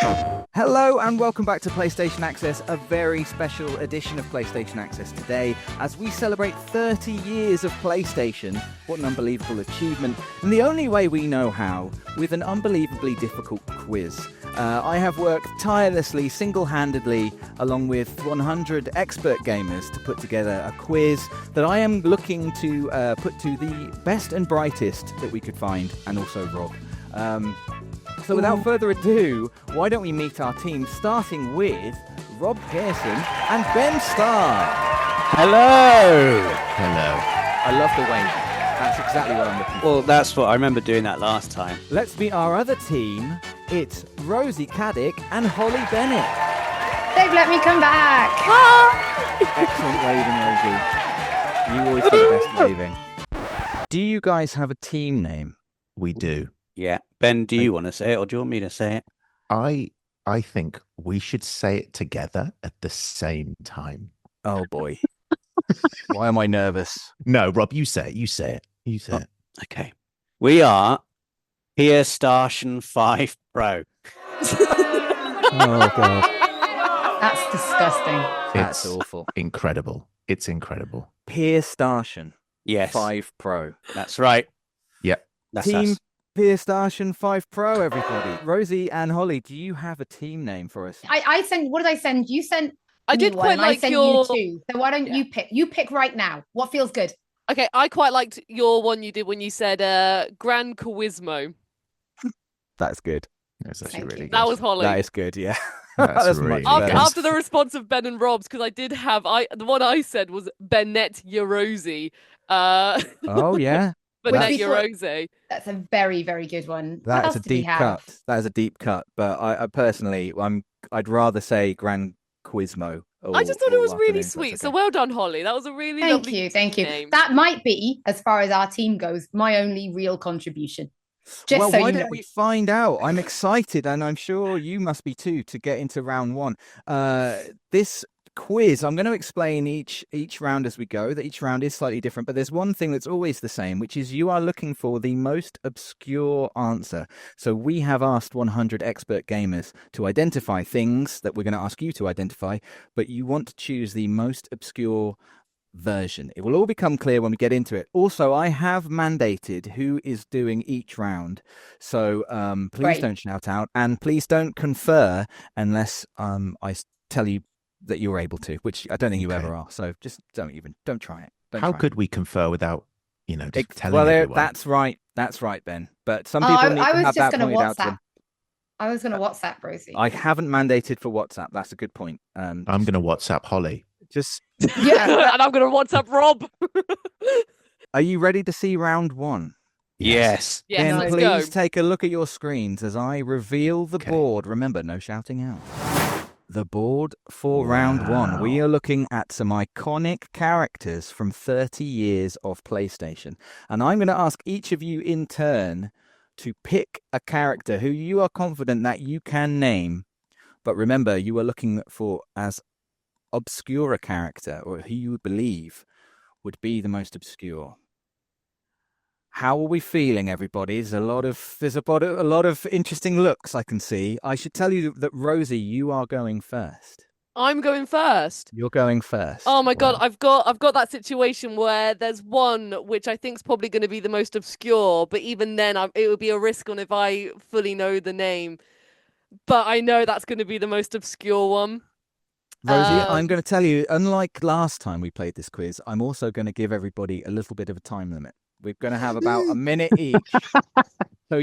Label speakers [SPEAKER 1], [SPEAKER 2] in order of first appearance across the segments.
[SPEAKER 1] Hello and welcome back to PlayStation Access, a very special edition of PlayStation Access today as we celebrate 30 years of PlayStation. What an unbelievable achievement. And the only way we know how, with an unbelievably difficult quiz. I have worked tirelessly, single-handedly, along with 100 expert gamers to put together a quiz that I am looking to put to the best and brightest that we could find, and also Rob. So without further ado, why don't we meet our team, starting with Rob Pearson and Ben Starr.
[SPEAKER 2] Hello!
[SPEAKER 3] Hello.
[SPEAKER 1] I love the wave. That's exactly what I'm looking for.
[SPEAKER 2] Well, that's what I remember doing that last time.
[SPEAKER 1] Let's meet our other team. It's Rosie Caddick and Hollie Bennett.
[SPEAKER 4] They've let me come back.
[SPEAKER 1] Excellent waving, Rosie. You always do the best waving. Do you guys have a team name?
[SPEAKER 3] We do.
[SPEAKER 2] Yeah. Ben, do you want to say it or do you want me to say it?
[SPEAKER 3] I think we should say it together at the same time.
[SPEAKER 1] Oh boy. Why am I nervous?
[SPEAKER 3] No, Rob, you say it. You say it. You say it.
[SPEAKER 2] Okay. We are PlayStation 5 Pro.
[SPEAKER 1] Oh god.
[SPEAKER 4] That's disgusting.
[SPEAKER 1] That's
[SPEAKER 3] It's
[SPEAKER 1] awful.
[SPEAKER 3] incredible. It's incredible.
[SPEAKER 1] PlayStation
[SPEAKER 2] Yes.
[SPEAKER 1] 5 Pro.
[SPEAKER 2] That's right.
[SPEAKER 3] Yep.
[SPEAKER 2] That's
[SPEAKER 1] Team
[SPEAKER 2] us.
[SPEAKER 1] PlayStation 5 Pro, everybody. Rosie and Hollie, do you have a team name for us?
[SPEAKER 4] I sent. What did I send? You sent.
[SPEAKER 5] I did
[SPEAKER 4] me one,
[SPEAKER 5] quite
[SPEAKER 4] and
[SPEAKER 5] like
[SPEAKER 4] I sent
[SPEAKER 5] your.
[SPEAKER 4] you two. So why don't you pick? You pick right now. What feels good?
[SPEAKER 5] Okay, I quite liked your one you did when you said Gran Turismo.
[SPEAKER 1] That's good.
[SPEAKER 3] That's actually
[SPEAKER 4] Thank
[SPEAKER 3] really
[SPEAKER 4] you.
[SPEAKER 3] good.
[SPEAKER 5] That was Holly.
[SPEAKER 1] That is good, yeah.
[SPEAKER 3] That's
[SPEAKER 1] much
[SPEAKER 3] really
[SPEAKER 1] better.
[SPEAKER 3] good.
[SPEAKER 5] After the response of Ben and Rob's, because I did have the one I said was Bennett Rosie.
[SPEAKER 1] Oh, yeah.
[SPEAKER 5] Bennett
[SPEAKER 4] Which we thought-
[SPEAKER 5] Rosie.
[SPEAKER 4] That's a very, very good one. What
[SPEAKER 1] That
[SPEAKER 4] else
[SPEAKER 1] is a
[SPEAKER 4] did we
[SPEAKER 1] deep
[SPEAKER 4] have?
[SPEAKER 1] cut. That is a deep cut. But I personally, I'd rather say Gran Quizmo.
[SPEAKER 5] I just thought it was really
[SPEAKER 1] afternoon, so
[SPEAKER 5] sweet.
[SPEAKER 1] that's
[SPEAKER 5] So
[SPEAKER 1] okay.
[SPEAKER 5] well done, Holly. That was a really
[SPEAKER 4] Thank
[SPEAKER 5] lovely
[SPEAKER 4] you, thank you.
[SPEAKER 5] name.
[SPEAKER 4] That might be, as far as our team goes, my only real contribution. Just
[SPEAKER 1] Well,
[SPEAKER 4] so
[SPEAKER 1] why
[SPEAKER 4] you know.
[SPEAKER 1] don't we find out? I'm excited, and I'm sure you must be too, to get into round one. This quiz, I'm going to explain each round as we go. That each round is slightly different, but there's one thing that's always the same, which is you are looking for the most obscure answer. So we have asked 100 expert gamers to identify things that we're going to ask you to identify, but you want to choose the most obscure version. It will all become clear when we get into it. Also, I have mandated who is doing each round, so please
[SPEAKER 4] Great.
[SPEAKER 1] don't shout out and please don't confer unless I tell you that you're able to, which I don't think you
[SPEAKER 3] Okay.
[SPEAKER 1] ever are. So just don't try it. Don't
[SPEAKER 3] How
[SPEAKER 1] try
[SPEAKER 3] could we confer without, just
[SPEAKER 1] it.
[SPEAKER 3] telling
[SPEAKER 1] Well,
[SPEAKER 3] everyone?
[SPEAKER 1] that's right, Ben. But some
[SPEAKER 4] Oh,
[SPEAKER 1] people need
[SPEAKER 4] I
[SPEAKER 1] to
[SPEAKER 4] was
[SPEAKER 1] have
[SPEAKER 4] just
[SPEAKER 1] that
[SPEAKER 4] going to
[SPEAKER 1] pointed out to
[SPEAKER 4] WhatsApp.
[SPEAKER 1] them.
[SPEAKER 4] I was going to WhatsApp Rosie.
[SPEAKER 1] I haven't mandated for WhatsApp. That's a good point.
[SPEAKER 3] I'm going to WhatsApp Holly.
[SPEAKER 1] Just
[SPEAKER 4] Yeah.
[SPEAKER 5] And I'm going to WhatsApp Rob.
[SPEAKER 1] are you ready to see round one?
[SPEAKER 2] Yes.
[SPEAKER 5] Yes,
[SPEAKER 1] Then
[SPEAKER 5] let's
[SPEAKER 1] please
[SPEAKER 5] go.
[SPEAKER 1] take a look at your screens as I reveal the
[SPEAKER 3] Okay.
[SPEAKER 1] board. Remember, no shouting out. The board for round one. We
[SPEAKER 3] Wow.
[SPEAKER 1] are looking at some iconic characters from 30 years of PlayStation. And I'm going to ask each of you in turn to pick a character who you are confident that you can name. But remember, you are looking for as obscure a character, or who you believe would be the most obscure. How are we feeling, everybody? There's a lot of interesting looks I can see. I should tell you that Rosie, you are going first.
[SPEAKER 5] I'm going first.
[SPEAKER 1] You're going first.
[SPEAKER 5] Oh my God,
[SPEAKER 3] Wow.
[SPEAKER 5] I've got that situation where there's one which I think is probably going to be the most obscure, but even then it would be a risk on if I fully know the name. But I know that's going to be the most obscure one.
[SPEAKER 1] Rosie,
[SPEAKER 5] Um,
[SPEAKER 1] I'm going to tell you, unlike last time we played this quiz, I'm also going to give everybody a little bit of a time limit. We're going to have about a minute each. So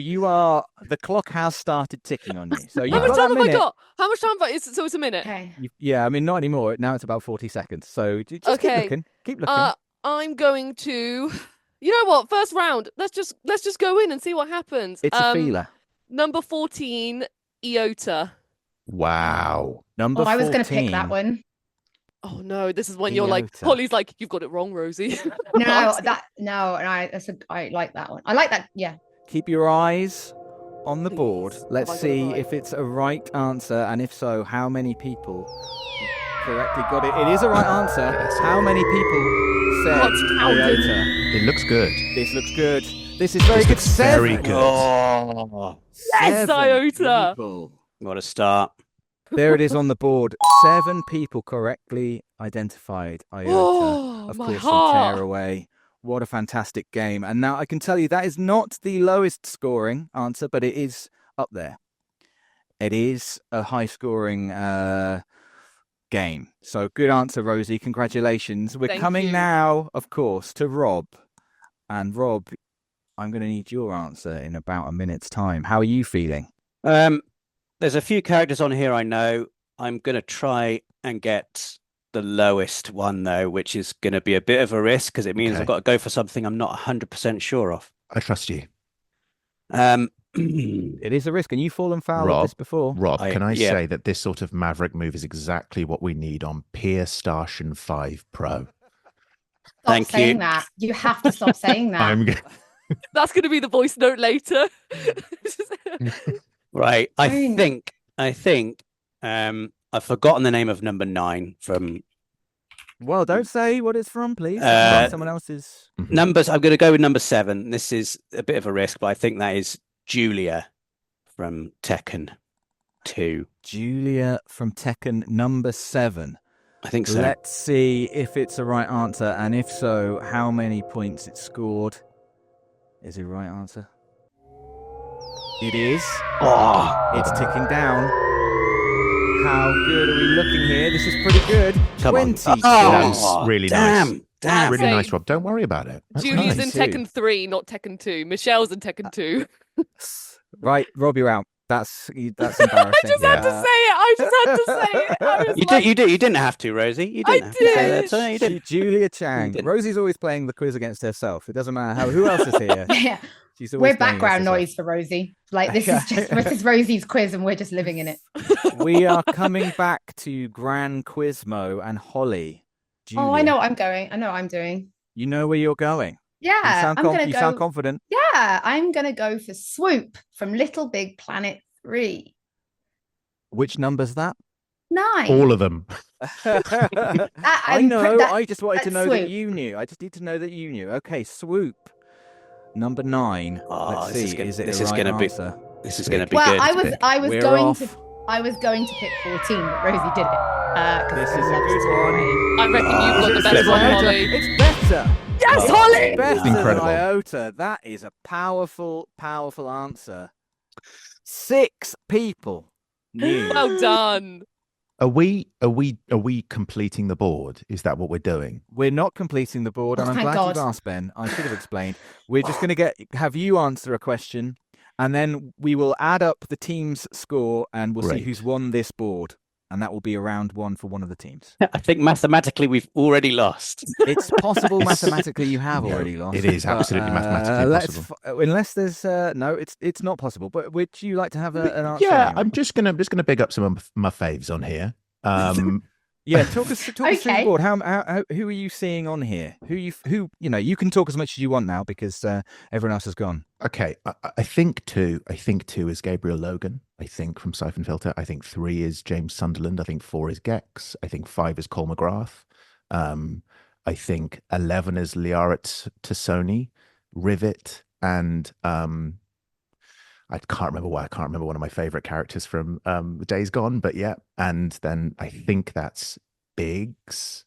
[SPEAKER 1] the clock has started ticking on you. So you've
[SPEAKER 5] How much
[SPEAKER 1] got
[SPEAKER 5] time
[SPEAKER 1] that
[SPEAKER 5] have I
[SPEAKER 1] minute.
[SPEAKER 5] got? How much time have I? So it's a minute.
[SPEAKER 4] Okay.
[SPEAKER 1] Yeah, I mean, not anymore. Now it's about 40 seconds. So just keep
[SPEAKER 5] Okay.
[SPEAKER 1] looking. Keep looking.
[SPEAKER 5] I'm going to. You know what? First round. Let's just go in and see what happens.
[SPEAKER 1] It's a feeler.
[SPEAKER 5] Number 14, Iota.
[SPEAKER 3] Wow.
[SPEAKER 1] Number
[SPEAKER 4] Oh, I was going to
[SPEAKER 1] 14.
[SPEAKER 4] pick that one.
[SPEAKER 5] Oh no, this is when you're like,
[SPEAKER 1] Iota.
[SPEAKER 5] Holly's like, you've got it wrong, Rosie.
[SPEAKER 4] No, and I like that one. I like that. Yeah.
[SPEAKER 1] Keep your eyes on the board.
[SPEAKER 5] Please.
[SPEAKER 1] Let's
[SPEAKER 5] Have I got it
[SPEAKER 1] see
[SPEAKER 5] right?
[SPEAKER 1] if it's a right answer, and if so, how many people correctly got it. It is a right answer.
[SPEAKER 3] Yes.
[SPEAKER 1] How many people said
[SPEAKER 5] What's counted?
[SPEAKER 1] Iota?
[SPEAKER 3] It looks good.
[SPEAKER 1] This looks good. This is very
[SPEAKER 3] This
[SPEAKER 1] good.
[SPEAKER 3] looks very
[SPEAKER 1] Seven.
[SPEAKER 3] good.
[SPEAKER 2] Oh.
[SPEAKER 5] Yes,
[SPEAKER 1] Seven
[SPEAKER 5] Iota.
[SPEAKER 1] people.
[SPEAKER 2] What a start.
[SPEAKER 1] There it is on the board. 7 people correctly identified Iota,
[SPEAKER 5] Oh,
[SPEAKER 1] of
[SPEAKER 5] my
[SPEAKER 1] course, from
[SPEAKER 5] heart.
[SPEAKER 1] Tearaway. What a fantastic game. And now I can tell you that is not the lowest scoring answer, but it is up there. It is a high scoring game. So good answer, Rosie. Congratulations. We're
[SPEAKER 5] Thank
[SPEAKER 1] coming
[SPEAKER 5] you.
[SPEAKER 1] now, of course, to Rob. And Rob, I'm going to need your answer in about a minute's time. How are you feeling?
[SPEAKER 2] There's a few characters on here I know. I'm going to try and get the lowest one, though, which is going to be a bit of a risk because it means
[SPEAKER 3] Okay.
[SPEAKER 2] I've got to go for something I'm not 100% sure of.
[SPEAKER 3] I trust you.
[SPEAKER 1] It is a risk, and you've fallen foul of this before.
[SPEAKER 3] Rob, can I
[SPEAKER 2] yeah.
[SPEAKER 3] say that this sort of maverick move is exactly what we need on PlayStation 5 Pro?
[SPEAKER 4] Stop
[SPEAKER 2] Thank
[SPEAKER 4] saying
[SPEAKER 2] you.
[SPEAKER 4] that. You have to stop saying that.
[SPEAKER 3] I'm g-
[SPEAKER 5] That's going to be the voice note later.
[SPEAKER 2] Right. I
[SPEAKER 4] Fine.
[SPEAKER 2] think I've forgotten the name of number 9 from
[SPEAKER 1] Well, don't say what it's from, please. Someone else's.
[SPEAKER 2] numbers. I'm going to go with number 7. This is a bit of a risk, but I think that is Julia from Tekken 2.
[SPEAKER 1] Julia from Tekken number 7.
[SPEAKER 2] I think so.
[SPEAKER 1] Let's see if it's the right answer, and if so, how many points it scored. Is it the right answer? It is.
[SPEAKER 2] Oh,
[SPEAKER 1] It's ticking down. How good are we looking here? This is pretty good.
[SPEAKER 2] Come on.
[SPEAKER 1] 20.
[SPEAKER 3] That's really nice.
[SPEAKER 2] Damn.
[SPEAKER 3] Really
[SPEAKER 5] Say-
[SPEAKER 3] nice, Rob. Don't worry about it. That's
[SPEAKER 5] Julie's
[SPEAKER 3] nice.
[SPEAKER 5] in Tekken 3, not Tekken 2. Michelle's in Tekken 2.
[SPEAKER 1] Right, Rob, you're out. That's embarrassing.
[SPEAKER 5] I just had to say it. I just had to say it. I was like,
[SPEAKER 2] You didn't have to, Rosie. You
[SPEAKER 5] I
[SPEAKER 2] didn't have to say that.
[SPEAKER 5] did.
[SPEAKER 2] So you didn't.
[SPEAKER 1] Julia Chang.
[SPEAKER 2] didn't.
[SPEAKER 1] Rosie's always playing the quiz against herself. It doesn't matter who else is here.
[SPEAKER 4] Yeah.
[SPEAKER 1] She's always
[SPEAKER 4] We're
[SPEAKER 1] playing against
[SPEAKER 4] background
[SPEAKER 1] herself.
[SPEAKER 4] noise for Rosie. Like this is Rosie's quiz and we're just living in it.
[SPEAKER 1] We are coming back to Gran Quizmo and Holly.
[SPEAKER 4] Oh, I
[SPEAKER 1] Julia,
[SPEAKER 4] know what I'm going. I know what I'm doing.
[SPEAKER 1] You know where you're going.
[SPEAKER 4] Yeah,
[SPEAKER 1] You sound confident.
[SPEAKER 4] Yeah, I'm gonna go for Swoop from Little Big Planet 3.
[SPEAKER 1] Which number's that?
[SPEAKER 4] 9.
[SPEAKER 3] All of them.
[SPEAKER 1] I know. I just wanted to
[SPEAKER 4] that's
[SPEAKER 1] know that
[SPEAKER 4] Swoop.
[SPEAKER 1] you knew. I just need to know that you knew. Okay, Swoop. Number 9.
[SPEAKER 2] Oh,
[SPEAKER 1] Let's
[SPEAKER 2] this is
[SPEAKER 1] see.
[SPEAKER 2] gonna-
[SPEAKER 1] Is it
[SPEAKER 2] this
[SPEAKER 1] the
[SPEAKER 2] is
[SPEAKER 1] right
[SPEAKER 2] gonna be-
[SPEAKER 1] answer?
[SPEAKER 2] This is going to be
[SPEAKER 4] Well,
[SPEAKER 2] good.
[SPEAKER 4] I was
[SPEAKER 1] We're
[SPEAKER 4] going
[SPEAKER 1] off.
[SPEAKER 4] to pick 14, but Rosie did it. 'Cause
[SPEAKER 1] This
[SPEAKER 4] I
[SPEAKER 1] is a
[SPEAKER 4] loved
[SPEAKER 1] good
[SPEAKER 4] it.
[SPEAKER 1] one.
[SPEAKER 5] I reckon you've got the
[SPEAKER 1] It's
[SPEAKER 5] best one,
[SPEAKER 1] Iota.
[SPEAKER 5] Holly.
[SPEAKER 1] It's better.
[SPEAKER 5] Yes,
[SPEAKER 1] It's
[SPEAKER 5] Holly!
[SPEAKER 1] better than
[SPEAKER 3] Incredible.
[SPEAKER 1] Iota. That is a powerful, powerful answer. 6 people knew.
[SPEAKER 5] Well done.
[SPEAKER 3] Are we completing the board? Is that what we're doing?
[SPEAKER 1] We're not completing the board, and
[SPEAKER 4] Oh,
[SPEAKER 1] I'm
[SPEAKER 4] thank
[SPEAKER 1] glad
[SPEAKER 4] God.
[SPEAKER 1] you've asked, Ben. I should have explained. We're just going to have you answer a question, and then we will add up the team's score, and we'll see
[SPEAKER 3] Great.
[SPEAKER 1] who's won this board. And that will be a round 1 for one of the teams.
[SPEAKER 2] I think mathematically we've already lost.
[SPEAKER 1] It's possible mathematically you have
[SPEAKER 3] No,
[SPEAKER 1] already lost.
[SPEAKER 3] it is
[SPEAKER 1] but,
[SPEAKER 3] absolutely mathematically
[SPEAKER 1] let's
[SPEAKER 3] possible.
[SPEAKER 1] unless there's no, it's not possible. But would you like to have an answer?
[SPEAKER 3] Yeah,
[SPEAKER 1] anyway?
[SPEAKER 3] I'm just gonna big up some of my faves on here.
[SPEAKER 1] Yeah, talk us through the
[SPEAKER 4] Okay.
[SPEAKER 1] board. How who are you seeing on here? Who you can talk as much as you want now because everyone else has gone.
[SPEAKER 3] Okay, I think 2. I think 2 is Gabriel Logan. I think from Siphon Filter. I think 3 is James Sunderland. I think 4 is Gex. I think 5 is Cole McGrath. I think 11 is Liaret Tassoni, Rivet, and I can't remember why. I can't remember one of my favorite characters from The Days Gone, but yeah. And then I think that's Biggs.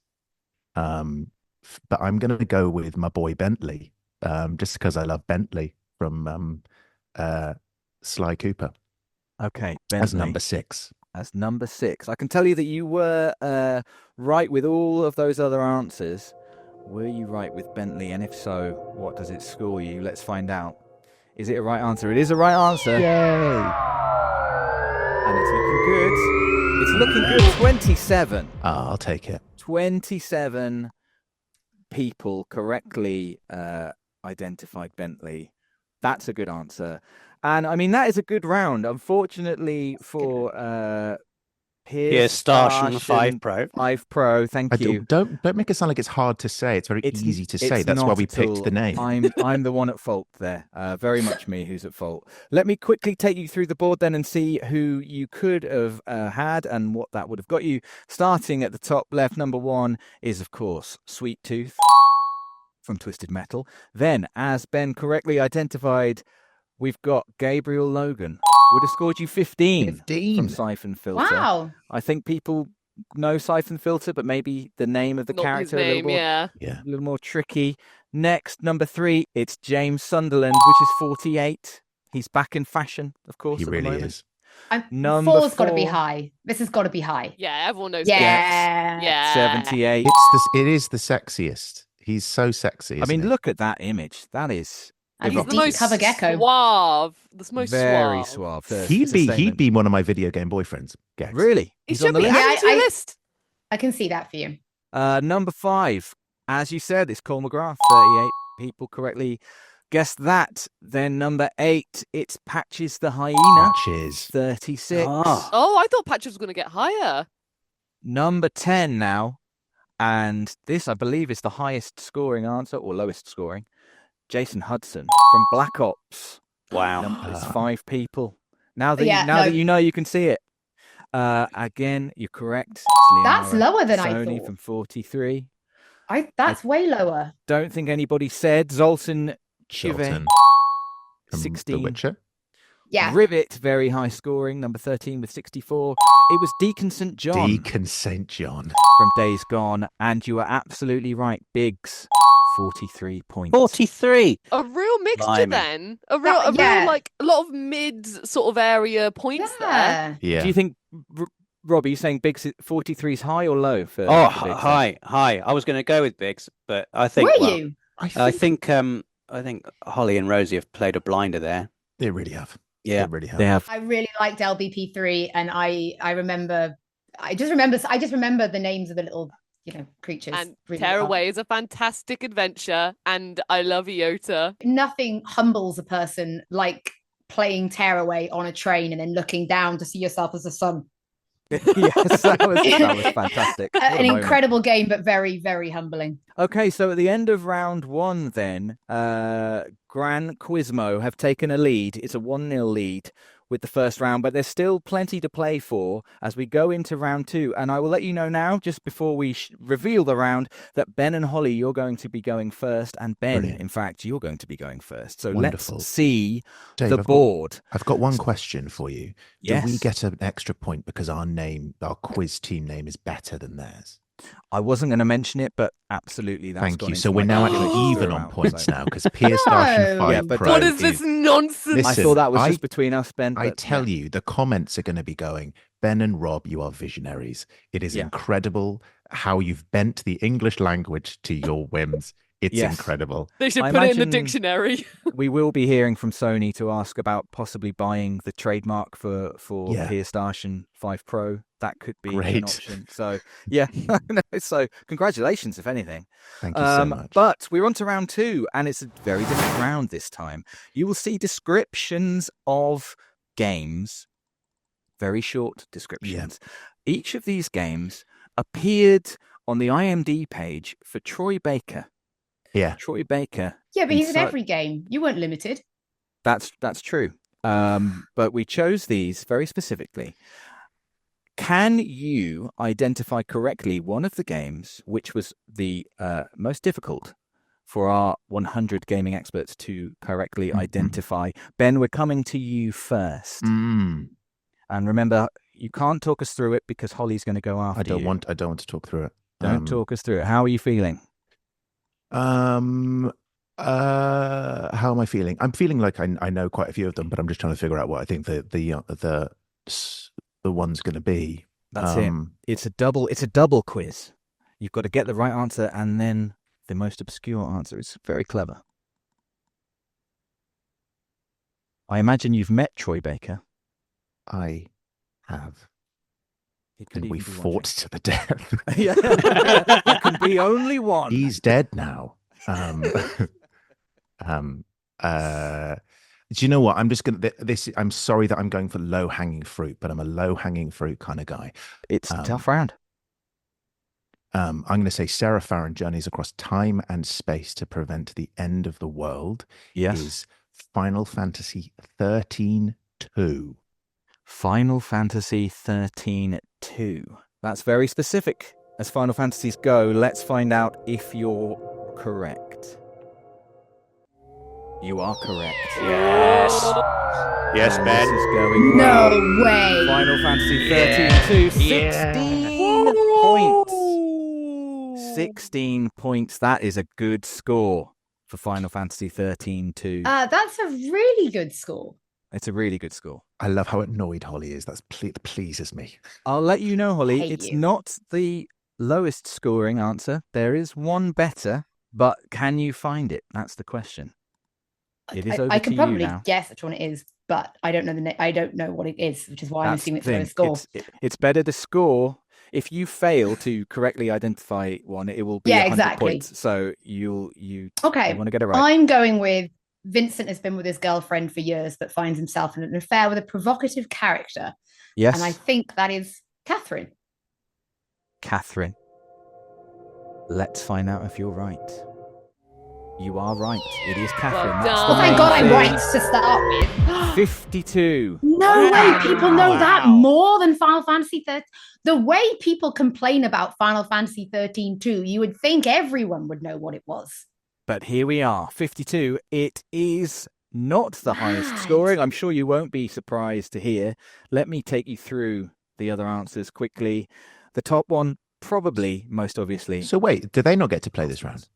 [SPEAKER 3] But I'm going to go with my boy Bentley, just because I love Bentley from Sly Cooper
[SPEAKER 1] Okay,
[SPEAKER 3] as
[SPEAKER 1] Bentley.
[SPEAKER 3] number 6.
[SPEAKER 1] As number 6. I can tell you that you were right with all of those other answers. Were you right with Bentley? And if so, what does it score you? Let's find out. Is it a right answer? It is a right answer.
[SPEAKER 3] Yay!
[SPEAKER 1] And it's looking good. It's looking good. 27.
[SPEAKER 3] I'll take it.
[SPEAKER 1] 27 people correctly identified Bentley. That's a good answer. And I mean, that is a good round. Unfortunately for
[SPEAKER 2] Here's Starshin 5 Pro.
[SPEAKER 1] 5 Pro, thank you.
[SPEAKER 3] Don't make it sound like it's hard to say. It's very easy to say.
[SPEAKER 1] It's
[SPEAKER 3] That's why
[SPEAKER 1] not
[SPEAKER 3] we
[SPEAKER 1] at
[SPEAKER 3] picked
[SPEAKER 1] all.
[SPEAKER 3] the name.
[SPEAKER 1] I'm the one at fault there. Very much me who's at fault. Let me quickly take you through the board then and see who you could have had and what that would have got you. Starting at the top left, number 1 is, of course, Sweet Tooth from Twisted Metal. Then, as Ben correctly identified, we've got Gabriel Logan. Would have scored you 15 from Siphon Filter.
[SPEAKER 4] Wow.
[SPEAKER 1] I think people know Siphon Filter, but maybe the name of the
[SPEAKER 5] Not his
[SPEAKER 1] character
[SPEAKER 5] name,
[SPEAKER 1] a
[SPEAKER 3] Yeah.
[SPEAKER 1] little more tricky. Next, number 3, it's James Sunderland, which is 48. He's back in fashion, of course.
[SPEAKER 3] He
[SPEAKER 1] at the
[SPEAKER 3] really
[SPEAKER 1] moment.
[SPEAKER 3] is.
[SPEAKER 1] Number
[SPEAKER 4] Four's got to be
[SPEAKER 1] 4.
[SPEAKER 4] high. This has got to be high.
[SPEAKER 5] Yeah, everyone knows.
[SPEAKER 4] Yeah.
[SPEAKER 5] Yeah.
[SPEAKER 1] 78.
[SPEAKER 3] It is the sexiest. He's so sexy.
[SPEAKER 1] I mean,
[SPEAKER 3] isn't he?
[SPEAKER 1] look at that image. That is
[SPEAKER 4] And
[SPEAKER 5] He's
[SPEAKER 4] he's
[SPEAKER 5] the
[SPEAKER 4] deep
[SPEAKER 5] most
[SPEAKER 4] cover gecko.
[SPEAKER 5] suave. The most
[SPEAKER 1] very
[SPEAKER 5] suave.
[SPEAKER 1] suave.
[SPEAKER 3] He'd be one of my video game boyfriends. Gex.
[SPEAKER 1] Really?
[SPEAKER 5] He
[SPEAKER 1] He's on
[SPEAKER 5] should
[SPEAKER 1] the
[SPEAKER 5] be
[SPEAKER 1] list.
[SPEAKER 5] added to your list.
[SPEAKER 4] I can see that for you.
[SPEAKER 1] Number 5, as you said, it's Cole McGrath. 38 people correctly guessed that. Then number 8, it's Patches the Hyena.
[SPEAKER 3] Patches.
[SPEAKER 1] 36.
[SPEAKER 2] Ah.
[SPEAKER 5] Oh, I thought Patches was going to get higher.
[SPEAKER 1] Number 10 now, and this I believe is the highest scoring answer or lowest scoring. Jason Hudson from Black Ops.
[SPEAKER 2] Wow.
[SPEAKER 1] It's 5 people. Now that
[SPEAKER 4] Yeah,
[SPEAKER 1] that you know, you can see it. Again, you're correct. It's
[SPEAKER 4] That's
[SPEAKER 1] Liara
[SPEAKER 4] lower than I
[SPEAKER 1] Sony
[SPEAKER 4] thought.
[SPEAKER 1] from 43.
[SPEAKER 4] That's way lower.
[SPEAKER 1] Don't think anybody said Zoltan Chive,
[SPEAKER 3] Shelton from
[SPEAKER 1] 16.
[SPEAKER 3] The Witcher.
[SPEAKER 4] Yeah.
[SPEAKER 1] Rivet, very high scoring, number 13 with 64. It was Deacon St. John
[SPEAKER 3] Deacon St. John.
[SPEAKER 1] from Days Gone, and you are absolutely right. Biggs, 43 points.
[SPEAKER 2] 43.
[SPEAKER 5] A real mixture
[SPEAKER 2] Blimey.
[SPEAKER 5] then. A
[SPEAKER 4] Yeah.
[SPEAKER 5] real like a lot of mid sort of area points there.
[SPEAKER 4] Yeah.
[SPEAKER 3] Yeah.
[SPEAKER 1] Do you think, Rob, are you saying Biggs 43 is high or low for
[SPEAKER 2] Oh,
[SPEAKER 1] for Biggs?
[SPEAKER 2] high. I was going to go with Biggs, but I think.
[SPEAKER 4] Were
[SPEAKER 2] well,
[SPEAKER 4] you?
[SPEAKER 2] I think Holly and Rosie have played a blinder there.
[SPEAKER 3] They really have.
[SPEAKER 2] Yeah.
[SPEAKER 3] They really have.
[SPEAKER 1] They have.
[SPEAKER 4] I really liked LBP3, and I just remember the names of the little creatures.
[SPEAKER 5] And
[SPEAKER 4] really well.
[SPEAKER 5] Tearaway is a fantastic adventure, and I love Iota.
[SPEAKER 4] Nothing humbles a person like playing Tearaway on a train and then looking down to see yourself as the sun.
[SPEAKER 1] Yes, that was fantastic. What a
[SPEAKER 4] An
[SPEAKER 1] moment.
[SPEAKER 4] incredible game, but very, very humbling.
[SPEAKER 1] Okay, so at the end of round 1 then, Gran Quizmo have taken a lead. It's a 1-0 lead with the first round, but there's still plenty to play for as we go into round 2. And I will let you know now, just before we reveal the round, that Ben and Holly, you're going to be going first. And Ben,
[SPEAKER 3] Brilliant.
[SPEAKER 1] in fact, you're going to be going first. So
[SPEAKER 3] Wonderful.
[SPEAKER 1] let's see
[SPEAKER 3] Dave,
[SPEAKER 1] the board.
[SPEAKER 3] I've got one question for you.
[SPEAKER 1] Yes.
[SPEAKER 3] Do we get an extra point because our quiz team name is better than theirs?
[SPEAKER 1] I wasn't going to mention it, but absolutely that's
[SPEAKER 3] Thank
[SPEAKER 1] gone
[SPEAKER 3] you.
[SPEAKER 1] into
[SPEAKER 3] So
[SPEAKER 1] my
[SPEAKER 3] we're now
[SPEAKER 1] calculation
[SPEAKER 3] actually even
[SPEAKER 1] throughout,
[SPEAKER 3] on points
[SPEAKER 1] so-
[SPEAKER 3] now because Pierce Darshan 5
[SPEAKER 1] Yeah, but
[SPEAKER 3] Pro
[SPEAKER 5] What is this nonsense?
[SPEAKER 1] I
[SPEAKER 3] Listen,
[SPEAKER 1] thought that was
[SPEAKER 3] I-
[SPEAKER 1] just between us, Ben.
[SPEAKER 3] I
[SPEAKER 1] but
[SPEAKER 3] tell
[SPEAKER 1] yeah.
[SPEAKER 3] you, the comments are going to be going, Ben and Rob, you are visionaries. It is
[SPEAKER 1] Yeah.
[SPEAKER 3] incredible how you've bent the English language to your whims. It's
[SPEAKER 1] Yes.
[SPEAKER 3] incredible.
[SPEAKER 5] They should
[SPEAKER 1] I
[SPEAKER 5] put it in the
[SPEAKER 1] imagine-
[SPEAKER 5] dictionary.
[SPEAKER 1] We will be hearing from Sony to ask about possibly buying the trademark for
[SPEAKER 3] Yeah.
[SPEAKER 1] PlayStation 5 Pro. That could be an
[SPEAKER 3] Great.
[SPEAKER 1] option. So, yeah. So, congratulations, if anything.
[SPEAKER 3] Thank you so much.
[SPEAKER 1] But we're on to round 2, and it's a very different round this time. You will see descriptions of games, very short descriptions. Each of these games appeared on the IMDb page for Troy Baker.
[SPEAKER 3] Yeah.
[SPEAKER 1] Troy Baker.
[SPEAKER 4] Yeah, but he's in
[SPEAKER 1] inside-
[SPEAKER 4] every game. You weren't limited.
[SPEAKER 1] That's true. But we chose these very specifically. Can you identify correctly one of the games which was the most difficult for our 100 gaming experts to correctly identify? Ben, we're coming to you first.
[SPEAKER 3] Mm.
[SPEAKER 1] And remember, you can't talk us through it because Holly's going to go after
[SPEAKER 3] I don't
[SPEAKER 1] you.
[SPEAKER 3] want to talk through it.
[SPEAKER 1] Don't talk us through it. How are you feeling?
[SPEAKER 3] How am I feeling? I'm feeling like I know quite a few of them, but I'm just trying to figure out what I think the one's going to be.
[SPEAKER 1] That's it. It's a double quiz. You've got to get the right answer and then the most obscure answer. It's very clever. I imagine you've met Troy Baker.
[SPEAKER 3] I have.
[SPEAKER 1] It could
[SPEAKER 3] And we
[SPEAKER 1] even be
[SPEAKER 3] fought to the death.
[SPEAKER 1] watching. Yeah. There can be only one.
[SPEAKER 3] He's dead now. Do you know what? I'm just gonna I'm sorry that I'm going for low hanging fruit, but I'm a low hanging fruit kind of guy.
[SPEAKER 1] It's a tough round.
[SPEAKER 3] I'm going to say Sarah Farron journeys across time and space to prevent the end of the world.
[SPEAKER 1] Yes.
[SPEAKER 3] Is Final Fantasy 13-2.
[SPEAKER 1] Final Fantasy 13-2. That's very specific as Final Fantasies go. Let's find out if you're correct. You are correct.
[SPEAKER 2] Yes. Yes,
[SPEAKER 1] And
[SPEAKER 2] Ben.
[SPEAKER 1] this is going
[SPEAKER 4] No
[SPEAKER 1] well.
[SPEAKER 4] way.
[SPEAKER 1] Final Fantasy 13 to 16 points. 16 points. That is a good score for Final Fantasy 13 2.
[SPEAKER 4] That's a really good score.
[SPEAKER 1] It's a really good score.
[SPEAKER 3] I love how annoyed Holly is. That pleases me.
[SPEAKER 1] I'll let you know, Holly,
[SPEAKER 4] Hate
[SPEAKER 1] it's
[SPEAKER 4] you.
[SPEAKER 1] not the lowest scoring answer. There is one better, but can you find it? That's the question. It is over
[SPEAKER 4] I
[SPEAKER 1] to
[SPEAKER 4] can
[SPEAKER 1] you
[SPEAKER 4] probably
[SPEAKER 1] now.
[SPEAKER 4] guess which one it is, but I don't know the name. I don't know what it is, which is why I'm
[SPEAKER 1] That's
[SPEAKER 4] assuming
[SPEAKER 1] the
[SPEAKER 4] it's the lowest
[SPEAKER 1] thing.
[SPEAKER 4] score.
[SPEAKER 1] It's better to score. If you fail to correctly identify one, it will be
[SPEAKER 4] Yeah,
[SPEAKER 1] 100
[SPEAKER 4] exactly.
[SPEAKER 1] points. So you
[SPEAKER 4] Okay,
[SPEAKER 1] want to get it right.
[SPEAKER 4] I'm going with Vincent has been with his girlfriend for years, but finds himself in an affair with a provocative character.
[SPEAKER 1] Yes,
[SPEAKER 4] And I think that is Catherine.
[SPEAKER 1] Catherine. Let's find out if you're right. You are right. It is Catherine.
[SPEAKER 5] Well
[SPEAKER 1] That's
[SPEAKER 5] done.
[SPEAKER 1] the
[SPEAKER 4] Well, thank
[SPEAKER 1] main
[SPEAKER 4] God I'm
[SPEAKER 1] thing.
[SPEAKER 4] right to start with.
[SPEAKER 1] 52.
[SPEAKER 4] No way people know that
[SPEAKER 2] Wow.
[SPEAKER 4] more than Final Fantasy 13. The way people complain about Final Fantasy 13 too, you would think everyone would know what it was.
[SPEAKER 1] But here we are, 52. It is not the highest
[SPEAKER 4] Right.
[SPEAKER 1] scoring. I'm sure you won't be surprised to hear. Let me take you through the other answers quickly. The top one, probably most obviously.
[SPEAKER 3] So wait, do they not get to play this round?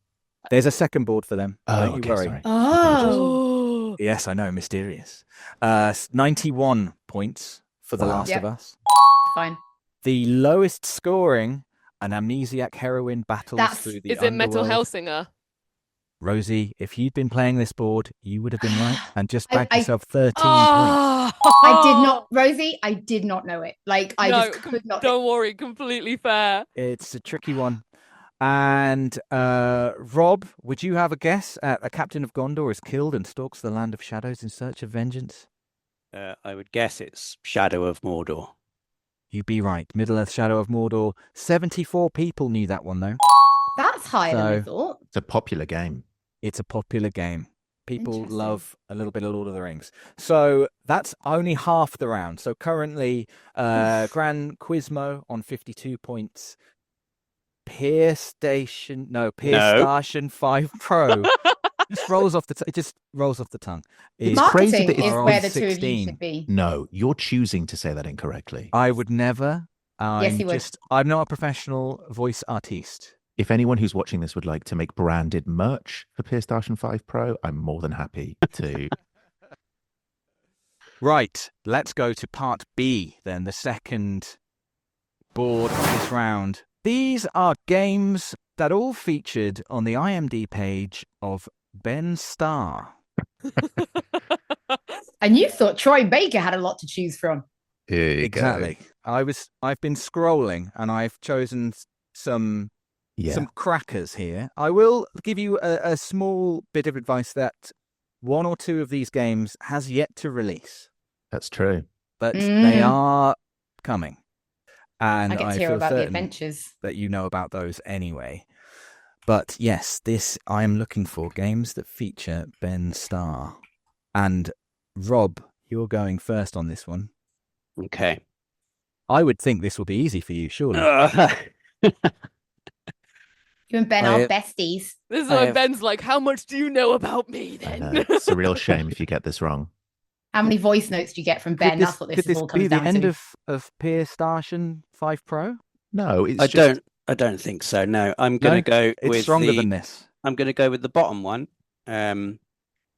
[SPEAKER 1] There's a second board for them.
[SPEAKER 3] Oh,
[SPEAKER 1] Don't you
[SPEAKER 3] okay,
[SPEAKER 1] worry.
[SPEAKER 3] sorry.
[SPEAKER 4] Oh.
[SPEAKER 1] Yes, I know, mysterious. 91 points for The
[SPEAKER 3] Wow.
[SPEAKER 1] Last
[SPEAKER 4] Yep.
[SPEAKER 1] of Us.
[SPEAKER 4] Fine.
[SPEAKER 1] The lowest scoring, an amnesiac heroine battles
[SPEAKER 4] That's-
[SPEAKER 1] through the
[SPEAKER 5] Is it Metal
[SPEAKER 1] underworld.
[SPEAKER 5] Hellsinger?
[SPEAKER 1] Rosie, if you'd been playing this board, you would have been right and just
[SPEAKER 4] I-
[SPEAKER 1] bagged
[SPEAKER 4] I-
[SPEAKER 1] yourself 13 points.
[SPEAKER 5] Oh,
[SPEAKER 4] I did not, Rosie, I did not know it. Like, I
[SPEAKER 5] no,
[SPEAKER 4] just could not.
[SPEAKER 5] Don't worry, completely fair.
[SPEAKER 1] It's a tricky one. And Rob, would you have a guess at a captain of Gondor is killed and stalks the land of shadows in search of vengeance?
[SPEAKER 2] I would guess it's Shadow of Mordor.
[SPEAKER 1] You'd be right. Middle-earth Shadow of Mordor. 74 people knew that one, though.
[SPEAKER 4] That's higher than I
[SPEAKER 1] So-
[SPEAKER 4] thought.
[SPEAKER 3] It's a popular game.
[SPEAKER 1] It's a popular game. People
[SPEAKER 4] Interesting.
[SPEAKER 1] love a little bit of Lord of the Rings. So that's only half the round. So currently, Gran Quizmo on 52 points. PlayStation 5 Pro. It just rolls off the tongue.
[SPEAKER 3] It's
[SPEAKER 1] Is
[SPEAKER 3] crazy
[SPEAKER 4] Marketing
[SPEAKER 3] that it's
[SPEAKER 4] is
[SPEAKER 1] on
[SPEAKER 4] where the two of you
[SPEAKER 1] 16.
[SPEAKER 4] should be.
[SPEAKER 3] No, you're choosing to say that incorrectly.
[SPEAKER 1] I would never.
[SPEAKER 4] Yes, he would.
[SPEAKER 1] I'm not a professional voice artiste.
[SPEAKER 3] If anyone who's watching this would like to make branded merch for PlayStation 5 Pro, I'm more than happy to.
[SPEAKER 1] Right, let's go to part B then, the second board of this round. These are games that all featured on the IMDb page of Ben Starr.
[SPEAKER 4] And you thought Troy Baker had a lot to choose from.
[SPEAKER 3] Here you
[SPEAKER 1] Exactly. I've been scrolling and I've chosen some
[SPEAKER 3] Yeah.
[SPEAKER 1] some crackers here. I will give you a small bit of advice that one or two of these games has yet to release,
[SPEAKER 3] That's true.
[SPEAKER 1] but they
[SPEAKER 4] Mm.
[SPEAKER 1] are coming. And
[SPEAKER 4] I get to hear
[SPEAKER 1] feel
[SPEAKER 4] about the
[SPEAKER 1] certain
[SPEAKER 4] adventures.
[SPEAKER 1] that you know about those anyway. But yes, I am looking for games that feature Ben Starr. And Rob, you're going first on this one.
[SPEAKER 2] Okay.
[SPEAKER 1] I would think this will be easy for you, surely.
[SPEAKER 4] You and Ben
[SPEAKER 1] I-
[SPEAKER 4] are besties.
[SPEAKER 5] This is
[SPEAKER 2] I
[SPEAKER 5] why
[SPEAKER 2] have-
[SPEAKER 5] Ben's like, how much do you know about me
[SPEAKER 3] I
[SPEAKER 5] then?
[SPEAKER 3] know. It's a real shame if you get this wrong.
[SPEAKER 4] How many voice notes do you get from Ben? That's what this
[SPEAKER 1] could this
[SPEAKER 4] all
[SPEAKER 1] be
[SPEAKER 4] comes
[SPEAKER 1] the
[SPEAKER 4] down
[SPEAKER 1] end
[SPEAKER 4] to.
[SPEAKER 1] of PlayStation 5 Pro?
[SPEAKER 3] No, it's
[SPEAKER 2] I
[SPEAKER 3] just
[SPEAKER 2] don't think so. No, I'm going
[SPEAKER 1] No,
[SPEAKER 2] to go
[SPEAKER 1] It's
[SPEAKER 2] with
[SPEAKER 1] stronger
[SPEAKER 2] the
[SPEAKER 1] than this.
[SPEAKER 2] I'm going to go with the bottom one.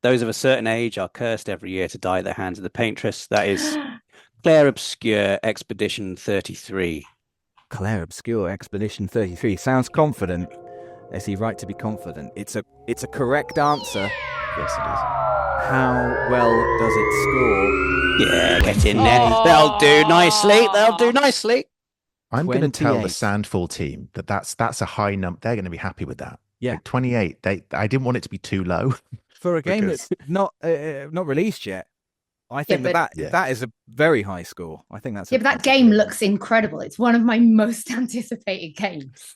[SPEAKER 2] Those of a certain age are cursed every year to die at the hands of the paintress. That is Claire Obscure Expedition 33.
[SPEAKER 1] Claire Obscure Expedition 33 sounds confident. Is he right to be confident? It's a correct answer.
[SPEAKER 3] Yes, it is.
[SPEAKER 1] How well does it score?
[SPEAKER 2] Yeah, get in there.
[SPEAKER 5] Oh.
[SPEAKER 2] They'll do nicely. They'll do nicely.
[SPEAKER 3] I'm going to tell the
[SPEAKER 1] 28.
[SPEAKER 3] Sandfall team that's a high number. They're going to be happy with that.
[SPEAKER 1] Yeah.
[SPEAKER 3] Like 28. I didn't want it to be too low.
[SPEAKER 1] For a game
[SPEAKER 3] Because-
[SPEAKER 1] that's not released yet, I think
[SPEAKER 4] but-
[SPEAKER 1] that is a very high score. I think that's
[SPEAKER 4] Yeah, but that game looks incredible. It's one of my most anticipated games.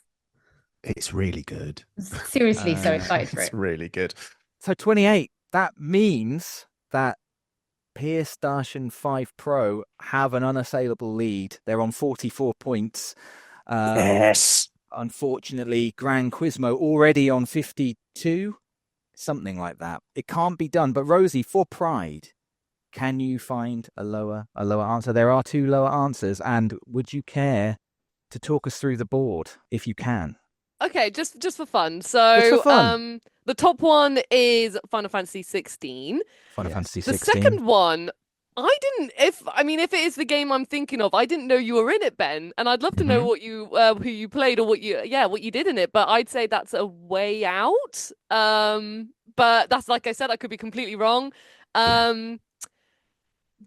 [SPEAKER 3] It's really good.
[SPEAKER 4] Seriously, so excited for
[SPEAKER 3] It's
[SPEAKER 4] it.
[SPEAKER 3] really good.
[SPEAKER 1] So 28. That means that PlayStation 5 Pro have an unassailable lead. They're on 44 points.
[SPEAKER 2] Yes.
[SPEAKER 1] Unfortunately, Gran Quizmo already on 52. something like that. It can't be done. But Rosie, for pride, can you find a lower answer? There are 2 lower answers, and would you care to talk us through the board if you can?
[SPEAKER 5] Okay, just for fun. So,
[SPEAKER 1] Just for fun.
[SPEAKER 5] the top one is Final Fantasy 16.
[SPEAKER 1] Final
[SPEAKER 3] Yes.
[SPEAKER 1] Fantasy
[SPEAKER 5] The
[SPEAKER 1] 16.
[SPEAKER 5] second one, if it is the game I'm thinking of, I didn't know you were in it, Ben, and I'd love to know what you who you played or what you did in it. But I'd say that's A Way Out. But that's, like I said, I could be completely wrong.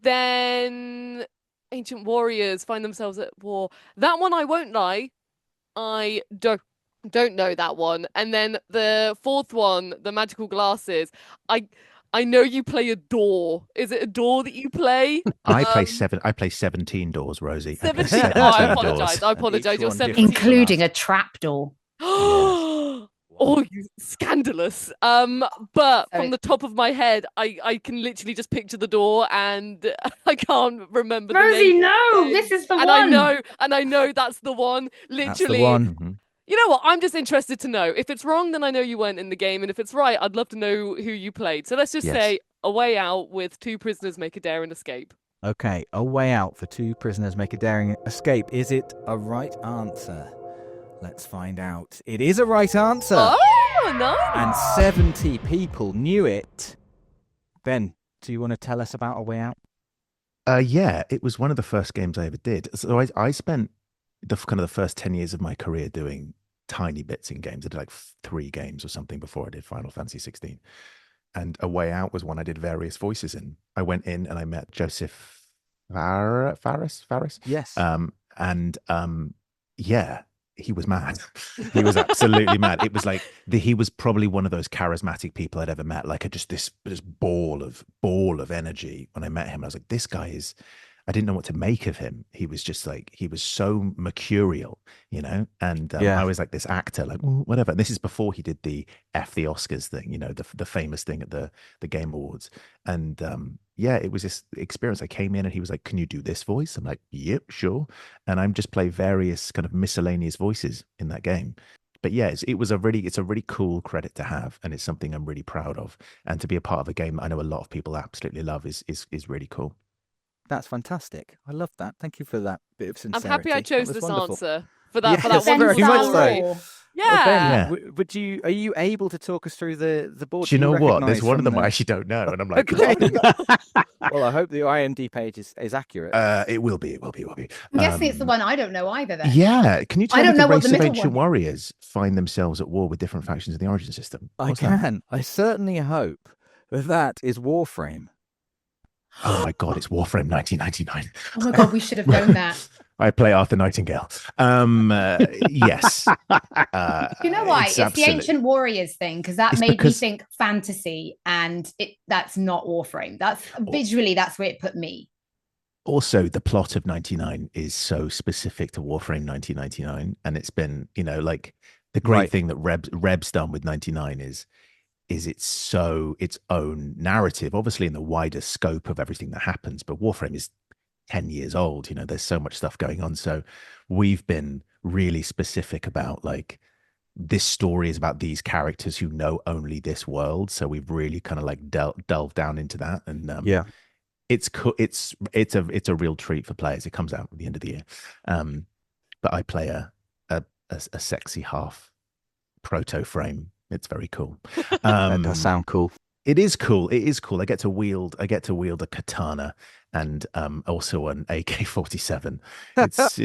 [SPEAKER 5] Then Ancient Warriors find themselves at war. That one, I won't lie, I don't know that one. And then the fourth one, the Magical Glasses, I know you play a door. Is it a door that you play?
[SPEAKER 3] I play 17 doors, Rosie. I play
[SPEAKER 5] 17.
[SPEAKER 3] 17
[SPEAKER 5] Oh, I
[SPEAKER 3] doors.
[SPEAKER 5] apologize. I apologize.
[SPEAKER 1] each
[SPEAKER 5] You're
[SPEAKER 1] one
[SPEAKER 5] 17.
[SPEAKER 1] different.
[SPEAKER 4] Including a trapdoor.
[SPEAKER 5] Oh, you scandalous. But
[SPEAKER 4] So
[SPEAKER 5] from the top of my head, I can literally just picture the door, and I can't remember the
[SPEAKER 4] Rosie,
[SPEAKER 5] name.
[SPEAKER 4] no, this is the
[SPEAKER 5] and
[SPEAKER 4] one.
[SPEAKER 5] I know that's the one.
[SPEAKER 1] That's the
[SPEAKER 5] Literally.
[SPEAKER 1] one.
[SPEAKER 3] Mhm.
[SPEAKER 5] You know what? I'm just interested to know. If it's wrong, then I know you weren't in the game, and if it's right, I'd love to know who you played. So let's just
[SPEAKER 3] Yes.
[SPEAKER 5] say A Way Out with 2 prisoners make a daring escape.
[SPEAKER 1] Okay, A Way Out for 2 prisoners make a daring escape. Is it a right answer? Let's find out. It is a right answer.
[SPEAKER 5] Oh, nice.
[SPEAKER 1] And 70 people knew it. Ben, do you want to tell us about A Way Out?
[SPEAKER 3] Yeah, it was one of the first games I ever did. So I spent the first 10 years of my career doing tiny bits in games. I did like 3 games or something before I did Final Fantasy 16. And A Way Out was one I did various voices in. I went in and I met Joseph Faris.
[SPEAKER 1] Yes.
[SPEAKER 3] Yeah, he was mad. He was absolutely mad. It was like he was probably one of those charismatic people I'd ever met. Like just this ball of energy. When I met him, I was like, this guy is. I didn't know what to make of him. He was just like, he was so mercurial, you know? And I was like this actor, like, whatever. And this is before he did the F the Oscars thing, you know, the famous thing at the Game Awards. And it was this experience. I came in and he was like, can you do this voice? I'm like, yep, sure. And I'm just play various kind of miscellaneous voices in that game. But yeah, it's a really cool credit to have. And it's something I'm really proud of. And to be a part of a game that I know a lot of people absolutely love is really cool.
[SPEAKER 1] That's fantastic. I love that. Thank you for that bit of
[SPEAKER 5] I'm
[SPEAKER 1] sincerity.
[SPEAKER 5] happy I
[SPEAKER 1] That
[SPEAKER 5] chose
[SPEAKER 1] was
[SPEAKER 5] this
[SPEAKER 1] wonderful.
[SPEAKER 5] answer for that
[SPEAKER 1] Yes,
[SPEAKER 5] one
[SPEAKER 1] very much so.
[SPEAKER 5] story.
[SPEAKER 1] Well,
[SPEAKER 5] Yeah.
[SPEAKER 1] Ben, are you able to talk us through the board?
[SPEAKER 3] Do you know what? There's
[SPEAKER 1] recognise
[SPEAKER 3] one of
[SPEAKER 1] from
[SPEAKER 3] them I actually don't know. And I'm like,
[SPEAKER 1] Okay. Well, I hope the IMD page is accurate.
[SPEAKER 3] it will be.
[SPEAKER 4] I'm guessing it's the one I don't know either then.
[SPEAKER 3] Yeah. Can you tell
[SPEAKER 4] I
[SPEAKER 3] me
[SPEAKER 4] don't
[SPEAKER 3] the
[SPEAKER 4] know what
[SPEAKER 3] race
[SPEAKER 4] the
[SPEAKER 3] of
[SPEAKER 4] middle
[SPEAKER 3] ancient
[SPEAKER 4] one is.
[SPEAKER 3] warriors find themselves at war with different factions in the Origin system?
[SPEAKER 1] I
[SPEAKER 3] What's that?
[SPEAKER 1] can. I certainly hope that is Warframe.
[SPEAKER 3] Oh my God, it's Warframe 1999.
[SPEAKER 4] Oh my God, we should have known that.
[SPEAKER 3] I play Arthur Nightingale. Yes.
[SPEAKER 4] You know why? It's the Ancient Warriors thing, because that made me think fantasy, and that's not Warframe. That's visually, that's where it put me.
[SPEAKER 3] Also, the plot of 99 is so specific to Warframe 1999, and it's been, you know, like the great thing that Reb's done with 99 is it's its own narrative, obviously in the wider scope of everything that happens. But Warframe is 10 years old, you know, there's so much stuff going on. So we've been really specific about like, this story is about these characters who know only this world. So we've really kind of like delved down into that. And it's a real treat for players. It comes out at the end of the year. But I play a sexy half proto frame. It's very cool.
[SPEAKER 1] That does sound cool.
[SPEAKER 3] It is cool. I get to wield a katana and also an AK-47. It's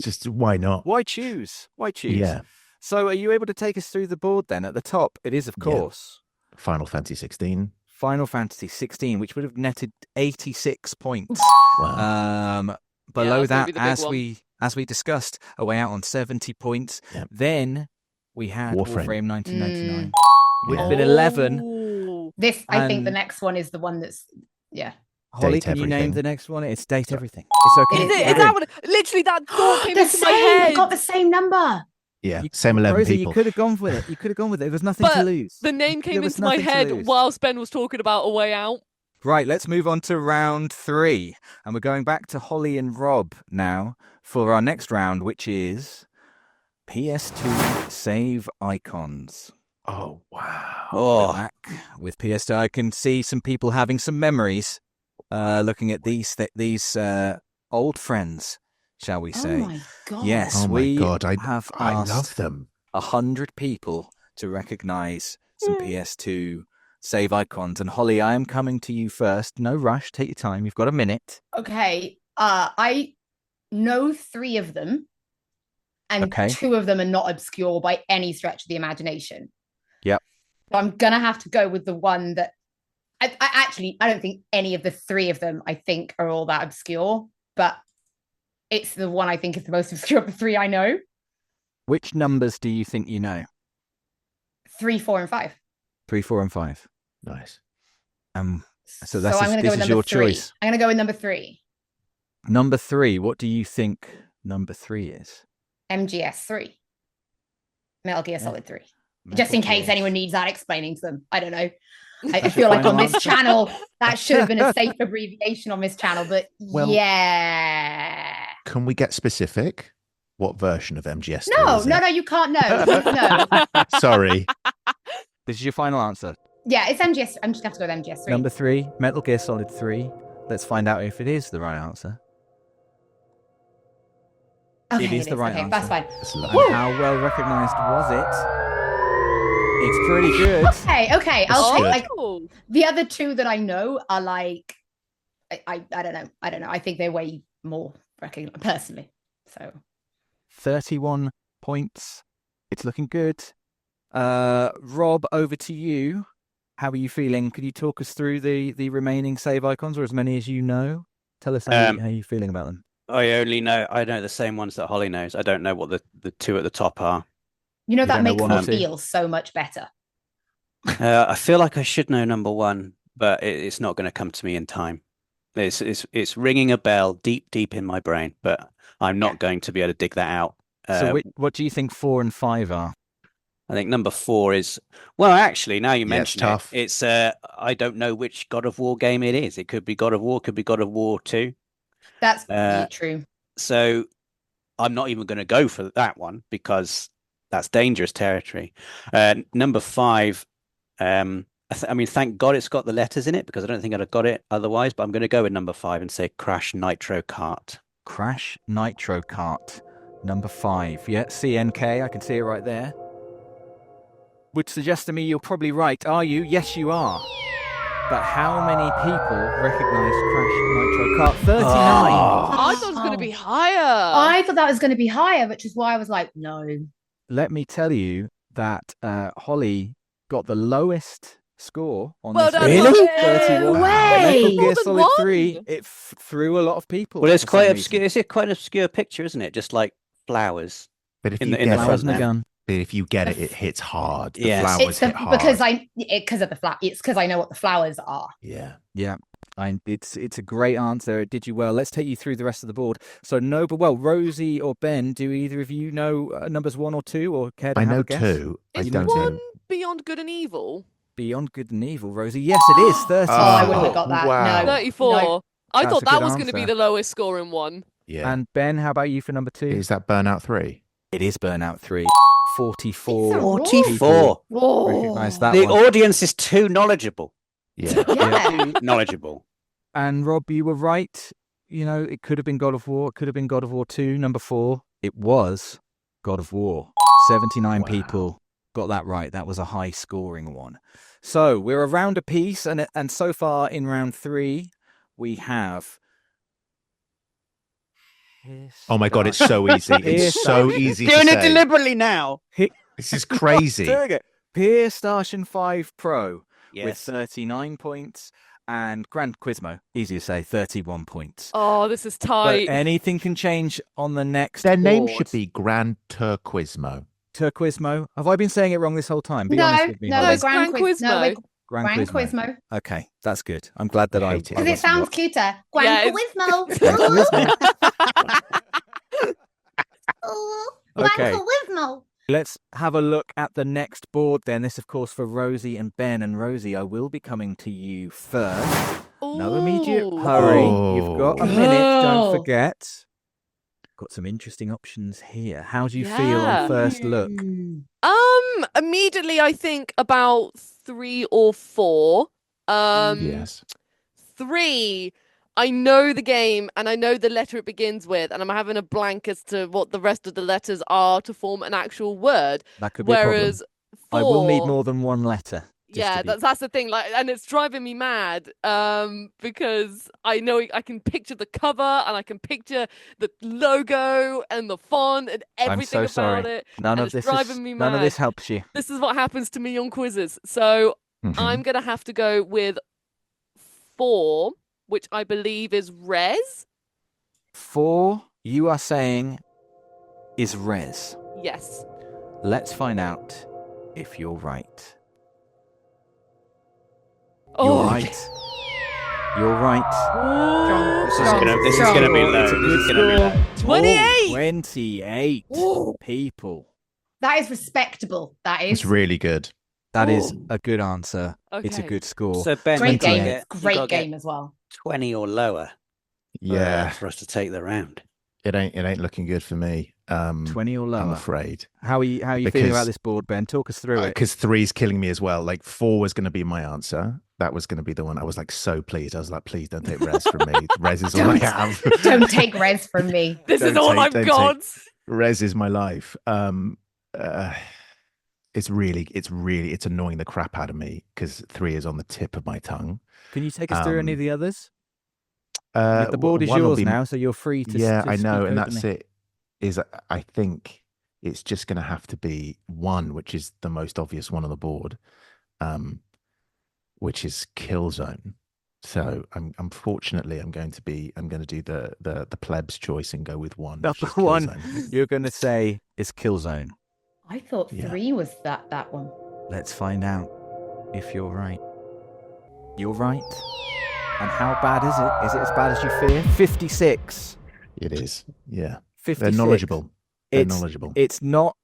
[SPEAKER 3] just, why not?
[SPEAKER 1] Why choose?
[SPEAKER 3] Yeah.
[SPEAKER 1] So are you able to take us through the board then? At the top, it is, of course,
[SPEAKER 3] Final Fantasy 16.
[SPEAKER 1] Final Fantasy 16, which would have netted 86 points.
[SPEAKER 3] Wow.
[SPEAKER 1] Below
[SPEAKER 5] that's
[SPEAKER 1] that,
[SPEAKER 5] gonna be the big
[SPEAKER 1] as we discussed, A Way Out on 70 points.
[SPEAKER 3] Yep.
[SPEAKER 1] Then we had
[SPEAKER 3] Warframe.
[SPEAKER 1] Warframe 1999.
[SPEAKER 3] Yeah.
[SPEAKER 1] Would have been 11.
[SPEAKER 5] Ooh.
[SPEAKER 4] This, I think the
[SPEAKER 1] And-
[SPEAKER 4] next one is the one that's,
[SPEAKER 1] Holly,
[SPEAKER 3] Date
[SPEAKER 1] can you name
[SPEAKER 3] everything.
[SPEAKER 1] the next one? It's Date Everything. It's okay.
[SPEAKER 5] Is it? Is that what? Literally, that thought came
[SPEAKER 4] the
[SPEAKER 5] into my
[SPEAKER 4] same,
[SPEAKER 5] head.
[SPEAKER 4] got the same number.
[SPEAKER 3] Yeah.
[SPEAKER 1] You-
[SPEAKER 3] Same 11
[SPEAKER 1] Rosie,
[SPEAKER 3] people.
[SPEAKER 1] you could have gone with it. There was nothing to
[SPEAKER 5] But
[SPEAKER 1] lose.
[SPEAKER 5] The name came
[SPEAKER 1] There was
[SPEAKER 5] into my
[SPEAKER 1] nothing to
[SPEAKER 5] head
[SPEAKER 1] lose.
[SPEAKER 5] whilst Ben was talking about A Way Out.
[SPEAKER 1] Right, let's move on to round 3. And we're going back to Holly and Rob now for our next round, which is PS2 Save Icons.
[SPEAKER 3] Oh, wow.
[SPEAKER 1] We're back with PS2. I can see some people having some memories looking at these old friends, shall we say.
[SPEAKER 4] Oh my God.
[SPEAKER 1] Yes,
[SPEAKER 3] Oh my God. I love
[SPEAKER 1] asked
[SPEAKER 3] them.
[SPEAKER 1] 100 people to recognize some PS2 save icons. And Holly, I am coming to you first. No rush. Take your time. You've got a minute.
[SPEAKER 4] Okay. I know 3 of them, and 2 of them are not obscure by any stretch of the imagination.
[SPEAKER 1] Yep.
[SPEAKER 4] So I'm gonna have to go with the one that I don't think any of the 3 of them I think are all that obscure, but it's the one I think is the most obscure of the 3 I know.
[SPEAKER 1] Which numbers do you think you know?
[SPEAKER 4] 3, 4, and 5.
[SPEAKER 1] 3, 4, and 5.
[SPEAKER 3] Nice.
[SPEAKER 1] So
[SPEAKER 4] I'm going to go with
[SPEAKER 1] this is
[SPEAKER 4] number
[SPEAKER 1] your
[SPEAKER 4] 3.
[SPEAKER 1] choice.
[SPEAKER 4] I'm going to go with number 3.
[SPEAKER 1] Number 3. What do you think number 3 is?
[SPEAKER 4] MGS 3. Metal Gear Solid 3.
[SPEAKER 1] Metal
[SPEAKER 4] Just in case
[SPEAKER 1] Gear.
[SPEAKER 4] anyone needs that explaining to them. I don't know. I feel like on this channel, that should have been a safe abbreviation on this channel, but yeah.
[SPEAKER 3] Can we get specific? What version of MGS?
[SPEAKER 4] No, you can't know. No.
[SPEAKER 3] Sorry.
[SPEAKER 1] This is your final answer.
[SPEAKER 4] Yeah, it's MGS. I'm just going to have to go with MGS 3.
[SPEAKER 1] Number 3, Metal Gear Solid 3. Let's find out if it is the right answer.
[SPEAKER 4] Okay,
[SPEAKER 1] it is the right answer.
[SPEAKER 4] That's fine.
[SPEAKER 1] And how well recognized was it? It's pretty good.
[SPEAKER 4] Okay. I'll
[SPEAKER 3] That's
[SPEAKER 4] take the other 2 that I know are like I don't know. I think they're way more recognized personally. So
[SPEAKER 1] 31 points. It's looking good. Rob, over to you. How are you feeling? Could you talk us through the remaining save icons, or as many as you know? Tell us how you're feeling about them.
[SPEAKER 2] I know the same ones that Holly knows. I don't know what the 2 at the top are.
[SPEAKER 4] You know, that makes me
[SPEAKER 1] me
[SPEAKER 4] feel so much better.
[SPEAKER 2] I feel like I should know number 1, but it's not going to come to me in time. It's ringing a bell deep in my brain, but I'm not going to be able to dig that out.
[SPEAKER 1] So what do you think 4 and 5 are?
[SPEAKER 2] I think number 4 is, well, actually, now you mention
[SPEAKER 3] tough.
[SPEAKER 2] it's I don't know which God of War game it is. It could be God of War, could be God of War 2.
[SPEAKER 4] That's true.
[SPEAKER 2] So I'm not even going to go for that one because that's dangerous territory. Number 5, I mean, thank God it's got the letters in it because I don't think I'd have got it otherwise, but I'm going to go with number 5 and say Crash Nitro Kart.
[SPEAKER 1] Crash Nitro Kart, number 5. Yeah, CNK, I can see it right there. Would suggest to me you're probably right. Are you? Yes, you are. But how many people recognise Crash Nitro Kart? 39.
[SPEAKER 5] I thought it was going to be higher.
[SPEAKER 4] I thought that was going to be higher, which is why I was like, no.
[SPEAKER 1] Let me tell you that Holly got the lowest score on
[SPEAKER 5] Well
[SPEAKER 1] this.
[SPEAKER 5] done,
[SPEAKER 1] Really?
[SPEAKER 5] Holly.
[SPEAKER 1] 31.
[SPEAKER 4] No way.
[SPEAKER 1] Metal Gear
[SPEAKER 5] More than
[SPEAKER 1] Solid
[SPEAKER 5] one.
[SPEAKER 1] 3, it threw a lot of people.
[SPEAKER 2] Well, it's
[SPEAKER 1] for
[SPEAKER 2] quite
[SPEAKER 1] some
[SPEAKER 2] obscure.
[SPEAKER 1] reason.
[SPEAKER 2] It's quite an obscure picture, isn't it? Just like flowers.
[SPEAKER 3] But if
[SPEAKER 2] In
[SPEAKER 3] you
[SPEAKER 2] the
[SPEAKER 3] get
[SPEAKER 1] Flowers
[SPEAKER 2] front
[SPEAKER 1] and a
[SPEAKER 2] there.
[SPEAKER 1] gun.
[SPEAKER 3] But if you get it, it hits hard. The
[SPEAKER 2] Yes.
[SPEAKER 3] flowers hit hard.
[SPEAKER 4] Because of the flower. It's because I know what the flowers are.
[SPEAKER 3] Yeah.
[SPEAKER 1] Yeah, it's a great answer. It did you well. Let's take you through the rest of the board. So Rosie or Ben, do either of you know numbers 1 or 2, or care to
[SPEAKER 3] I
[SPEAKER 1] have
[SPEAKER 3] know
[SPEAKER 1] a guess?
[SPEAKER 3] 2. I
[SPEAKER 5] Is
[SPEAKER 3] don't
[SPEAKER 5] one
[SPEAKER 3] think.
[SPEAKER 5] Beyond Good and Evil?
[SPEAKER 1] Beyond Good and Evil, Rosie. Yes, it is. 30.
[SPEAKER 4] Oh, I wouldn't have got that.
[SPEAKER 3] Wow.
[SPEAKER 4] No.
[SPEAKER 5] 34.
[SPEAKER 4] No.
[SPEAKER 5] I
[SPEAKER 1] That's
[SPEAKER 5] thought
[SPEAKER 1] a
[SPEAKER 5] that
[SPEAKER 1] good
[SPEAKER 5] was going to be
[SPEAKER 1] answer.
[SPEAKER 5] the lowest scoring one.
[SPEAKER 3] Yeah.
[SPEAKER 1] And Ben, how about you for number 2?
[SPEAKER 3] Is that Burnout 3?
[SPEAKER 1] It is Burnout 3. 44.
[SPEAKER 4] It's a
[SPEAKER 2] 44.
[SPEAKER 1] Recognise that
[SPEAKER 2] The
[SPEAKER 1] one.
[SPEAKER 2] audience is too knowledgeable.
[SPEAKER 3] Yeah.
[SPEAKER 4] Yeah.
[SPEAKER 2] Too knowledgeable.
[SPEAKER 1] And Rob, you were right. You know, it could have been God of War. It could have been God of War 2, number 4. It was God of War. 79
[SPEAKER 3] Wow.
[SPEAKER 1] people got that right. That was a high scoring one. So we're a round apiece, and so far in round 3, we have.
[SPEAKER 3] Oh my God, it's so easy. It's so easy to
[SPEAKER 2] Doing it
[SPEAKER 3] say.
[SPEAKER 2] deliberately now.
[SPEAKER 3] This is crazy.
[SPEAKER 1] Doing it. Pierce Starshin 5 Pro with
[SPEAKER 2] Yes.
[SPEAKER 1] 39 points, and Grand Quizmo, easy to say, 31 points.
[SPEAKER 5] Oh, this is
[SPEAKER 1] But
[SPEAKER 5] tight.
[SPEAKER 1] anything can change on the next
[SPEAKER 3] Their name
[SPEAKER 1] board.
[SPEAKER 3] should be Grand Turquismo.
[SPEAKER 1] Turquismo. Have I been saying it wrong this whole time? Be
[SPEAKER 4] No,
[SPEAKER 1] honest with me.
[SPEAKER 4] no,
[SPEAKER 1] Holly.
[SPEAKER 5] we're
[SPEAKER 4] it's Grand
[SPEAKER 5] Gran
[SPEAKER 4] Quiz. No, we're
[SPEAKER 5] Quizmo.
[SPEAKER 1] Grand
[SPEAKER 4] Grand
[SPEAKER 1] Quizmo.
[SPEAKER 4] Quizmo.
[SPEAKER 1] Okay, that's good. I'm glad that I
[SPEAKER 3] hate it.
[SPEAKER 4] Because it
[SPEAKER 1] wasn't
[SPEAKER 4] sounds
[SPEAKER 1] wrong.
[SPEAKER 4] cuter.
[SPEAKER 5] Yeah,
[SPEAKER 4] Grand Quizmo.
[SPEAKER 1] Grand
[SPEAKER 4] Grand
[SPEAKER 1] Okay.
[SPEAKER 4] Quizmo.
[SPEAKER 1] Let's have a look at the next board then. This, of course, for Rosie and Ben. And Rosie, I will be coming to you first. No immediate
[SPEAKER 5] Ooh.
[SPEAKER 1] hurry.
[SPEAKER 3] Oh.
[SPEAKER 1] You've got a minute, don't
[SPEAKER 4] Go.
[SPEAKER 1] forget. Got some interesting options here. How do you feel
[SPEAKER 5] Yeah.
[SPEAKER 1] on first look?
[SPEAKER 4] Mm.
[SPEAKER 5] Immediately I think about 3 or 4.
[SPEAKER 3] Yes.
[SPEAKER 5] 3, I know the game and I know the letter it begins with, and I'm having a blank as to what the rest of the letters are to form an actual word.
[SPEAKER 1] That could be a problem.
[SPEAKER 5] Whereas 4,
[SPEAKER 1] I will need more than one letter.
[SPEAKER 5] yeah, that's the thing. Like, and it's driving me mad. Because I know I can picture the cover and I can picture the logo and the font and everything
[SPEAKER 1] I'm so
[SPEAKER 5] about
[SPEAKER 1] sorry.
[SPEAKER 5] it.
[SPEAKER 1] None
[SPEAKER 5] and
[SPEAKER 1] of
[SPEAKER 5] it's
[SPEAKER 1] this
[SPEAKER 5] driving me
[SPEAKER 1] none of
[SPEAKER 5] mad.
[SPEAKER 1] this helps you.
[SPEAKER 5] This is what happens to me on quizzes. So I'm gonna have to go with 4, which I believe is res.
[SPEAKER 1] 4, you are saying, is res.
[SPEAKER 5] Yes.
[SPEAKER 1] Let's find out if you're right.
[SPEAKER 5] Oh,
[SPEAKER 1] You're right. You're right.
[SPEAKER 2] This is gonna be low. This is gonna be low.
[SPEAKER 5] 28.
[SPEAKER 1] 28 people.
[SPEAKER 4] That is respectable. That is
[SPEAKER 3] It's really good.
[SPEAKER 1] That is a good answer. It's a
[SPEAKER 5] Okay.
[SPEAKER 1] good score.
[SPEAKER 2] So Ben,
[SPEAKER 4] great
[SPEAKER 2] you gotta
[SPEAKER 4] game.
[SPEAKER 2] get- you
[SPEAKER 4] Great
[SPEAKER 2] gotta get
[SPEAKER 4] game as well.
[SPEAKER 2] 20 or lower.
[SPEAKER 3] Yeah,
[SPEAKER 2] For us to take the round.
[SPEAKER 3] it ain't looking good for me.
[SPEAKER 1] 20 or lower.
[SPEAKER 3] I'm afraid.
[SPEAKER 1] How are you feeling
[SPEAKER 3] Because-
[SPEAKER 1] about this board, Ben? Talk us through it.
[SPEAKER 3] Because 3's killing me as well. Like 4 was going to be my answer. That was going to be the one. I was like so pleased. I was like, please don't take res from me. Res is all I have.
[SPEAKER 4] Don't take res from me.
[SPEAKER 5] This is
[SPEAKER 3] Don't
[SPEAKER 5] all
[SPEAKER 3] take-
[SPEAKER 5] I've
[SPEAKER 3] don't take-
[SPEAKER 5] got.
[SPEAKER 3] Res is my life. It's annoying the crap out of me because 3 is on the tip of my tongue.
[SPEAKER 1] Can you take us through any of the others?
[SPEAKER 3] The
[SPEAKER 1] The board is
[SPEAKER 3] one will
[SPEAKER 1] yours
[SPEAKER 3] be-
[SPEAKER 1] now, so you're free to
[SPEAKER 3] Yeah,
[SPEAKER 1] to
[SPEAKER 3] I know,
[SPEAKER 1] speak
[SPEAKER 3] and that's
[SPEAKER 1] openly.
[SPEAKER 3] it. Is I think it's just going to have to be 1, which is the most obvious one on the board, which is Killzone. So unfortunately, I'm going to do the plebs choice and go with 1. which
[SPEAKER 1] Number
[SPEAKER 3] is
[SPEAKER 1] 1
[SPEAKER 3] Killzone.
[SPEAKER 1] you're going to say is Killzone.
[SPEAKER 4] I thought
[SPEAKER 3] Yeah.
[SPEAKER 4] 3 was that one.
[SPEAKER 1] Let's find out if you're right. You're right. And how bad is it? Is it as bad as you fear? 56.
[SPEAKER 3] It is. Yeah,
[SPEAKER 1] 56.
[SPEAKER 3] they're knowledgeable. They're
[SPEAKER 1] It's-
[SPEAKER 3] knowledgeable.
[SPEAKER 1] It's not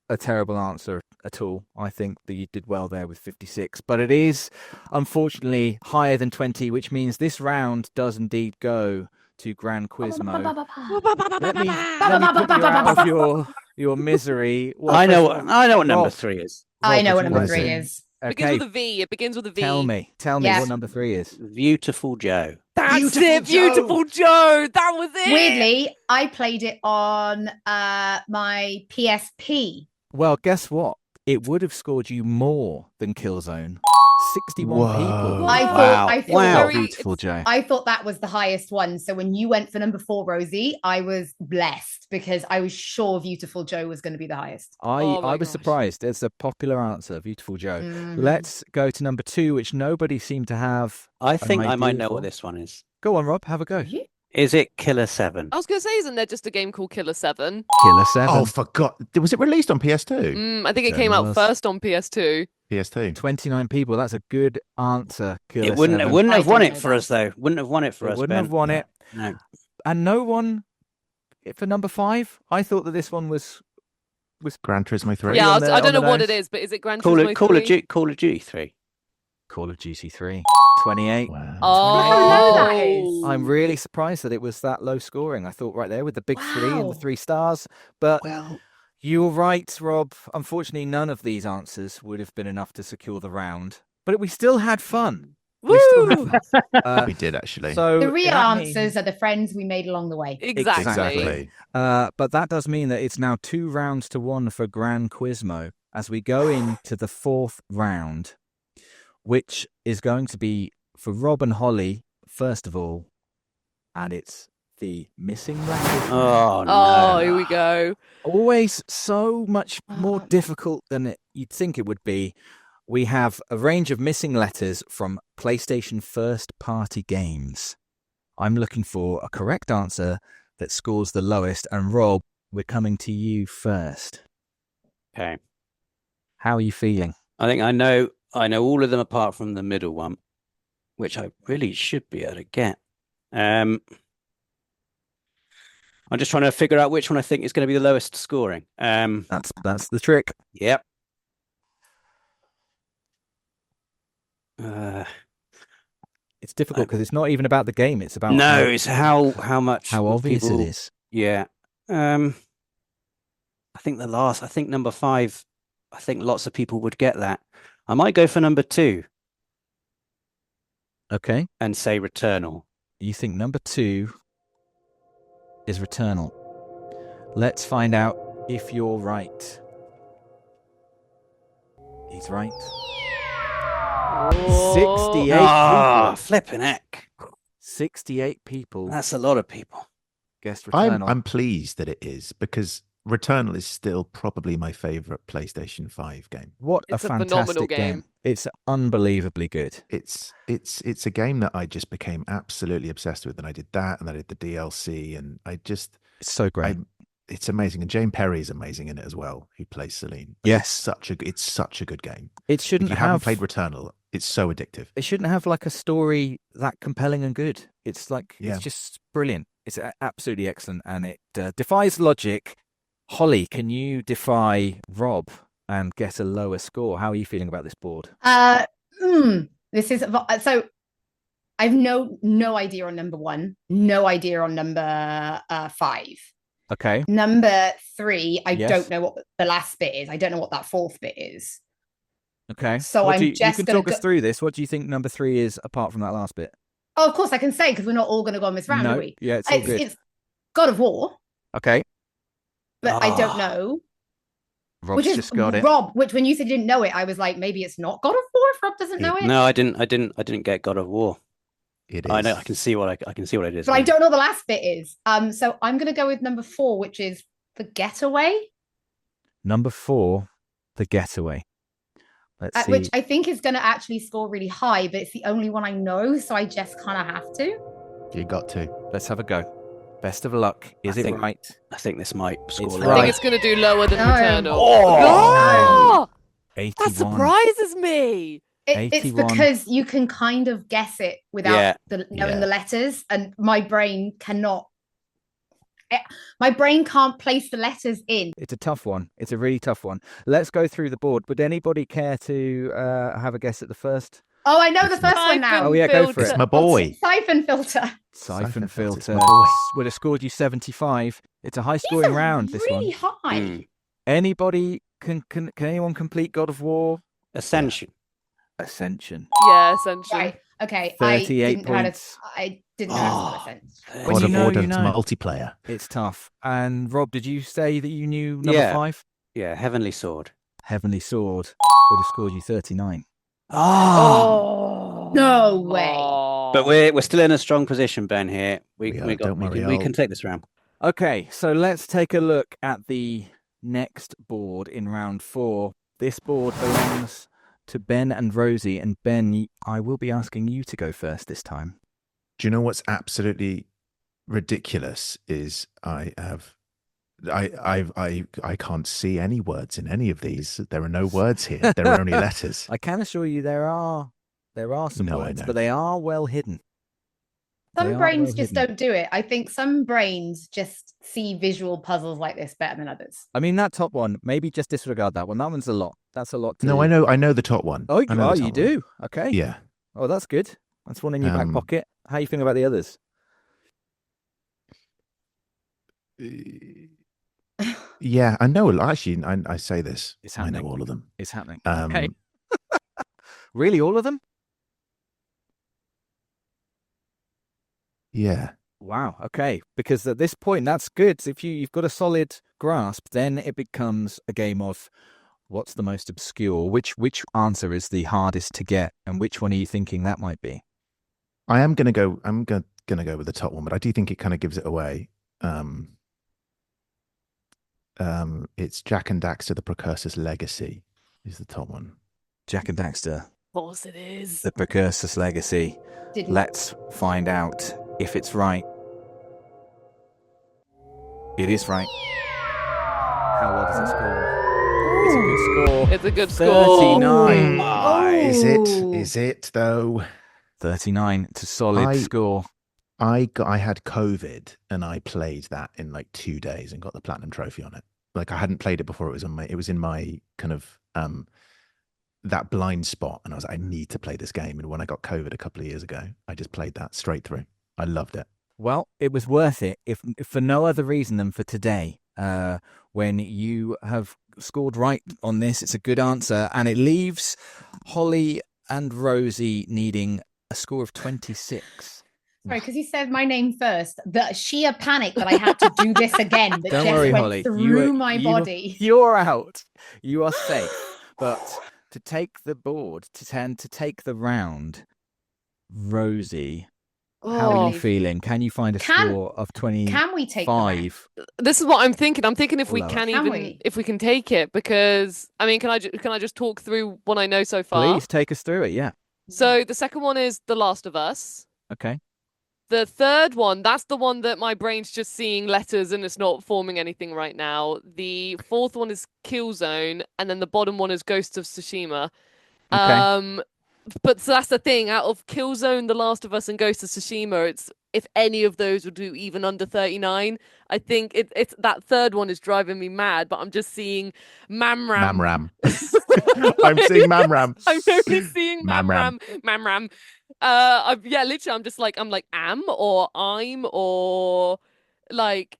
[SPEAKER 1] a terrible answer at all. I think that you did well there with 56, but it is unfortunately higher than 20, which means this round does indeed go to Gran Quizmo. Let me put you out of your misery. Well,
[SPEAKER 2] I know
[SPEAKER 1] first of
[SPEAKER 2] what
[SPEAKER 1] all,
[SPEAKER 2] number
[SPEAKER 1] Rob,
[SPEAKER 2] 3 is.
[SPEAKER 4] I know
[SPEAKER 1] Rob,
[SPEAKER 4] what
[SPEAKER 1] would you
[SPEAKER 4] number
[SPEAKER 1] like
[SPEAKER 4] 3
[SPEAKER 1] to-
[SPEAKER 4] is.
[SPEAKER 5] Begins
[SPEAKER 1] Okay,
[SPEAKER 5] with a V. It begins with a V.
[SPEAKER 1] tell me
[SPEAKER 4] Yeah.
[SPEAKER 1] what number 3 is.
[SPEAKER 2] Beautiful Joe.
[SPEAKER 5] That's it. Beautiful Joe. That was it.
[SPEAKER 4] Weirdly, I played it on my PSP.
[SPEAKER 1] Well, guess what? It would have scored you more than Killzone. 61
[SPEAKER 3] Whoa.
[SPEAKER 1] people.
[SPEAKER 4] I
[SPEAKER 2] Wow.
[SPEAKER 4] thought
[SPEAKER 2] Wow.
[SPEAKER 4] very-
[SPEAKER 1] Beautiful, Joe.
[SPEAKER 4] I thought that was the highest one. So when you went for number 4, Rosie, I was blessed because I was sure Beautiful Joe was going to be the highest.
[SPEAKER 5] Oh my
[SPEAKER 1] I was
[SPEAKER 5] gosh.
[SPEAKER 1] surprised. It's a popular answer, Beautiful Joe.
[SPEAKER 4] Mhm.
[SPEAKER 1] Let's go to number 2, which nobody seemed to have.
[SPEAKER 2] I think I might
[SPEAKER 1] idea
[SPEAKER 2] know
[SPEAKER 1] for.
[SPEAKER 2] what this one is.
[SPEAKER 1] Go on, Rob. Have a go.
[SPEAKER 4] You-
[SPEAKER 2] Is it Killer 7?
[SPEAKER 5] I was going to say, isn't there just a game called Killer 7?
[SPEAKER 1] Killer 7.
[SPEAKER 3] Oh, forgot. Was it released on PS2?
[SPEAKER 5] I think it
[SPEAKER 1] Certainly
[SPEAKER 5] came out
[SPEAKER 1] was.
[SPEAKER 5] first on PS2.
[SPEAKER 3] PS2.
[SPEAKER 1] 29 people. That's a good answer. Killer
[SPEAKER 2] It wouldn't
[SPEAKER 1] 7.
[SPEAKER 2] wouldn't
[SPEAKER 4] I
[SPEAKER 2] have won
[SPEAKER 4] didn't
[SPEAKER 2] it
[SPEAKER 4] know
[SPEAKER 2] for
[SPEAKER 4] that.
[SPEAKER 2] us though. Wouldn't have won it for
[SPEAKER 1] It
[SPEAKER 2] us.
[SPEAKER 1] wouldn't
[SPEAKER 2] Ben.
[SPEAKER 1] have won it.
[SPEAKER 2] No.
[SPEAKER 1] And no one for number 5. I thought that this one was
[SPEAKER 3] Gran Turismo 3.
[SPEAKER 1] Pretty
[SPEAKER 5] Yeah,
[SPEAKER 1] on
[SPEAKER 5] I
[SPEAKER 1] the- on
[SPEAKER 5] don't know
[SPEAKER 1] the
[SPEAKER 5] what it
[SPEAKER 1] nose.
[SPEAKER 5] is, but is it Gran
[SPEAKER 2] Call
[SPEAKER 5] Turismo
[SPEAKER 2] of
[SPEAKER 5] 3?
[SPEAKER 2] Call of Duty 3.
[SPEAKER 1] Call of Duty 3. 28.
[SPEAKER 3] Wow.
[SPEAKER 5] Oh,
[SPEAKER 4] Look how low that is.
[SPEAKER 1] I'm really surprised that it was that low scoring. I thought right there with the big 3 and
[SPEAKER 4] Wow.
[SPEAKER 1] the 3 stars. But
[SPEAKER 2] Well,
[SPEAKER 1] you were right, Rob. Unfortunately, none of these answers would have been enough to secure the round. But we still had fun. We still had
[SPEAKER 5] Woo!
[SPEAKER 1] fun.
[SPEAKER 3] We did actually.
[SPEAKER 1] So
[SPEAKER 4] The real
[SPEAKER 1] that
[SPEAKER 4] answers
[SPEAKER 1] means-
[SPEAKER 4] are the friends we made along the way.
[SPEAKER 5] Exactly.
[SPEAKER 1] But that does mean that it's now 2 rounds to 1 for Gran Quizmo as we go into the 4th round, which is going to be for Rob and Holly, first of all, and it's the missing letters.
[SPEAKER 2] oh
[SPEAKER 5] Oh,
[SPEAKER 2] no.
[SPEAKER 5] here we go.
[SPEAKER 1] Always so much more
[SPEAKER 4] Oh.
[SPEAKER 1] difficult than you'd think it would be. We have a range of missing letters from PlayStation first-party games. I'm looking for a correct answer that scores the lowest, and Rob, we're coming to you first.
[SPEAKER 2] Okay.
[SPEAKER 1] How are you feeling?
[SPEAKER 2] I think I know all of them apart from the middle one, which I really should be able to get. I'm just trying to figure out which one I think is going to be the lowest scoring.
[SPEAKER 1] That's the trick.
[SPEAKER 2] Yep.
[SPEAKER 1] It's difficult because it's not even about the game. It's about
[SPEAKER 2] No, it's how much
[SPEAKER 1] how obvious
[SPEAKER 2] people-
[SPEAKER 1] it is.
[SPEAKER 2] Yeah. I think number 5 I think lots of people would get that. I might go for number 2
[SPEAKER 1] Okay.
[SPEAKER 2] and say Returnal.
[SPEAKER 1] You think number 2 is Returnal. Let's find out if you're right. He's right. 68
[SPEAKER 2] Ah,
[SPEAKER 1] people.
[SPEAKER 2] flipping heck.
[SPEAKER 1] 68 people
[SPEAKER 2] That's a lot of people.
[SPEAKER 1] guessed Returnal.
[SPEAKER 3] I'm pleased that it is, because Returnal is still probably my favorite PlayStation 5 game.
[SPEAKER 1] What
[SPEAKER 5] It's
[SPEAKER 1] a
[SPEAKER 5] a phenomenal
[SPEAKER 1] fantastic game.
[SPEAKER 5] game.
[SPEAKER 1] It's unbelievably good.
[SPEAKER 3] It's a game that I just became absolutely obsessed with, and I did that, and I did the DLC, and
[SPEAKER 1] It's so great.
[SPEAKER 3] it's amazing. And Jane Perry's amazing in it as well, who plays Celine.
[SPEAKER 1] Yes.
[SPEAKER 3] It's such a good game.
[SPEAKER 1] It
[SPEAKER 3] If
[SPEAKER 1] shouldn't
[SPEAKER 3] you haven't
[SPEAKER 1] have
[SPEAKER 3] played Returnal, it's so addictive.
[SPEAKER 1] it shouldn't have like a story that compelling and good. It's like
[SPEAKER 3] Yeah.
[SPEAKER 1] it's just brilliant. It's absolutely excellent, and it defies logic. Holly, can you defy Rob and get a lower score? How are you feeling about this board?
[SPEAKER 4] This is so. I've no idea on number 1, no idea on number 5.
[SPEAKER 1] Okay.
[SPEAKER 4] Number 3, I
[SPEAKER 1] Yes.
[SPEAKER 4] don't know what the last bit is. I don't know what that 4th bit is.
[SPEAKER 1] Okay.
[SPEAKER 4] So
[SPEAKER 1] What
[SPEAKER 4] I'm
[SPEAKER 1] do you
[SPEAKER 4] just
[SPEAKER 1] can
[SPEAKER 4] gonna
[SPEAKER 1] talk us through this. What do you think number 3 is apart from that last bit?
[SPEAKER 4] Oh, of course I can say, because we're not all going to go on this round,
[SPEAKER 1] No.
[SPEAKER 4] are we?
[SPEAKER 1] Yeah, it's all good.
[SPEAKER 4] It's God of War,
[SPEAKER 1] Okay.
[SPEAKER 4] but I don't know.
[SPEAKER 1] Rob's
[SPEAKER 4] Which is
[SPEAKER 1] just got it.
[SPEAKER 4] Rob. Which, when you said you didn't know it, I was like, maybe it's not God of War if Rob doesn't know it.
[SPEAKER 2] No, I didn't get God of War.
[SPEAKER 3] It is.
[SPEAKER 2] I know. I can see what it is.
[SPEAKER 4] But I
[SPEAKER 2] now.
[SPEAKER 4] don't know the last bit is. So I'm going to go with number 4, which is The Getaway,
[SPEAKER 1] Number 4, The Getaway. Let's see.
[SPEAKER 4] which I think is going to actually score really high, but it's the only one I know, so I just kind of have to.
[SPEAKER 3] You got to.
[SPEAKER 1] Let's have a go. Best of luck. Is
[SPEAKER 2] I
[SPEAKER 1] it
[SPEAKER 2] think-
[SPEAKER 1] right?
[SPEAKER 2] I think this might score
[SPEAKER 1] It's
[SPEAKER 2] low.
[SPEAKER 5] I
[SPEAKER 1] right.
[SPEAKER 5] think it's going to do lower than
[SPEAKER 4] No.
[SPEAKER 5] Returnal.
[SPEAKER 2] Oh!
[SPEAKER 5] Oh,
[SPEAKER 1] 81.
[SPEAKER 5] that surprises me.
[SPEAKER 4] It's
[SPEAKER 1] 81.
[SPEAKER 4] because you can kind of guess it without
[SPEAKER 2] Yeah.
[SPEAKER 4] knowing
[SPEAKER 3] Yeah.
[SPEAKER 4] the letters, and my brain cannot. My brain can't place the letters in.
[SPEAKER 1] It's a tough one. It's a really tough one. Let's go through the board. Would anybody care to have a guess at the first?
[SPEAKER 4] Oh, I know the
[SPEAKER 3] It's
[SPEAKER 4] first one now.
[SPEAKER 1] Oh, yeah, go for
[SPEAKER 3] It's
[SPEAKER 1] it.
[SPEAKER 3] my boy.
[SPEAKER 4] Siphon filter.
[SPEAKER 1] Siphon
[SPEAKER 3] Siphon filter's
[SPEAKER 1] filter
[SPEAKER 3] my boy.
[SPEAKER 1] would have scored you 75. It's a high
[SPEAKER 4] These
[SPEAKER 1] scoring
[SPEAKER 4] are
[SPEAKER 1] round, this
[SPEAKER 4] really
[SPEAKER 1] one.
[SPEAKER 4] high.
[SPEAKER 2] Mm.
[SPEAKER 1] Anybody can anyone complete God of War?
[SPEAKER 2] Ascension.
[SPEAKER 1] Ascension.
[SPEAKER 5] Yeah, essentially.
[SPEAKER 4] Right. Okay.
[SPEAKER 1] 38 points.
[SPEAKER 4] I didn't know how to
[SPEAKER 2] Oh.
[SPEAKER 4] sense.
[SPEAKER 1] When
[SPEAKER 3] God
[SPEAKER 1] you
[SPEAKER 3] of
[SPEAKER 1] know,
[SPEAKER 3] War
[SPEAKER 1] you
[SPEAKER 3] does
[SPEAKER 1] know.
[SPEAKER 3] multiplayer.
[SPEAKER 1] It's tough. And Rob, did you say that you knew number
[SPEAKER 2] Yeah.
[SPEAKER 1] 5?
[SPEAKER 2] Yeah, Heavenly Sword.
[SPEAKER 1] Heavenly Sword would have scored you 39.
[SPEAKER 2] Oh.
[SPEAKER 4] No way.
[SPEAKER 2] But we're still in a strong position, Ben. Here
[SPEAKER 3] We are, don't worry,
[SPEAKER 2] we can take this round.
[SPEAKER 1] Okay, so let's take a look at the next board in round 4. This board belongs to Ben and Rosie. And Ben, I will be asking you to go first this time.
[SPEAKER 3] Do you know what's absolutely ridiculous is I can't see any words in any of these. There are no words here. There are only letters.
[SPEAKER 1] I can assure you there are some
[SPEAKER 3] No, I
[SPEAKER 1] words,
[SPEAKER 3] know.
[SPEAKER 1] but they are well hidden. They
[SPEAKER 4] Some
[SPEAKER 1] are
[SPEAKER 4] brains
[SPEAKER 1] well
[SPEAKER 4] just
[SPEAKER 1] hidden.
[SPEAKER 4] don't do it. I think some brains just see visual puzzles like this better than others.
[SPEAKER 1] I mean, that top one, maybe just disregard that one. That one's a lot. That's a lot to...
[SPEAKER 3] No, I know the top one.
[SPEAKER 1] Oh,
[SPEAKER 3] I know the
[SPEAKER 1] you
[SPEAKER 3] top
[SPEAKER 1] do? Okay.
[SPEAKER 3] one. Yeah.
[SPEAKER 1] Oh, that's good. That's one in your back
[SPEAKER 3] Um,
[SPEAKER 1] pocket. How are you feeling about the others?
[SPEAKER 3] Yeah, I know. Actually, I say this.
[SPEAKER 1] It's
[SPEAKER 3] I know
[SPEAKER 1] happening.
[SPEAKER 3] all of them.
[SPEAKER 1] It's happening.
[SPEAKER 5] Okay.
[SPEAKER 1] Really, all of them?
[SPEAKER 3] Yeah.
[SPEAKER 1] Wow. Okay. Because at this point, that's good. If you've got a solid grasp, then it becomes a game of what's the most obscure, which answer is the hardest to get, and which one are you thinking that might be?
[SPEAKER 3] I am gonna go. I'm gonna go with the top one, but I do think it kind of gives it away. It's Jack and Daxter: The Precursor's Legacy is the top one.
[SPEAKER 1] Jack and Daxter,
[SPEAKER 5] Of course it is.
[SPEAKER 1] The Precursor's Legacy.
[SPEAKER 4] Didn't.
[SPEAKER 1] Let's find out if it's right. It is right. How well does it score? It's a good score.
[SPEAKER 5] It's a good score.
[SPEAKER 1] 39.
[SPEAKER 3] Is it though?
[SPEAKER 1] 39. It's a solid score.
[SPEAKER 3] I had COVID and I played that in like 2 days and got the platinum trophy on it. Like I hadn't played it before. It was in my kind of that blind spot, and I was like, I need to play this game. And when I got COVID a couple of years ago, I just played that straight through. I loved it.
[SPEAKER 1] Well, it was worth it, if for no other reason than for today, when you have scored right on this. It's a good answer, and it leaves Holly and Rosie needing a score of 26.
[SPEAKER 4] Sorry, because you said my name first. The sheer panic that I had to do this again that
[SPEAKER 1] Don't
[SPEAKER 4] just
[SPEAKER 1] worry,
[SPEAKER 4] went
[SPEAKER 1] Holly.
[SPEAKER 4] through my body.
[SPEAKER 1] You're out. You are safe. But to take the board, to take the round, Rosie, how are you feeling? Can you find a score of 25?
[SPEAKER 4] Can we take the round?
[SPEAKER 5] This is what I'm thinking. I'm thinking if we
[SPEAKER 1] Lower.
[SPEAKER 5] if we can take it, because I mean, can I just talk through what I know so far?
[SPEAKER 1] Please take us through it. Yeah.
[SPEAKER 5] So the second one is The Last of Us.
[SPEAKER 1] Okay.
[SPEAKER 5] The third one, that's the one that my brain's just seeing letters and it's not forming anything right now. The fourth one is Killzone, and then the bottom one is Ghost of Tsushima.
[SPEAKER 1] Okay.
[SPEAKER 5] But so that's the thing. Out of Killzone, The Last of Us, and Ghost of Tsushima, it's if any of those would do even under 39. I think it's that third one is driving me mad. But I'm just seeing Mamram.
[SPEAKER 3] Mamram. I'm seeing Mamram.
[SPEAKER 5] I'm only seeing
[SPEAKER 3] Mamram.
[SPEAKER 5] Mamram. Yeah, literally, I'm like am or I'm or like.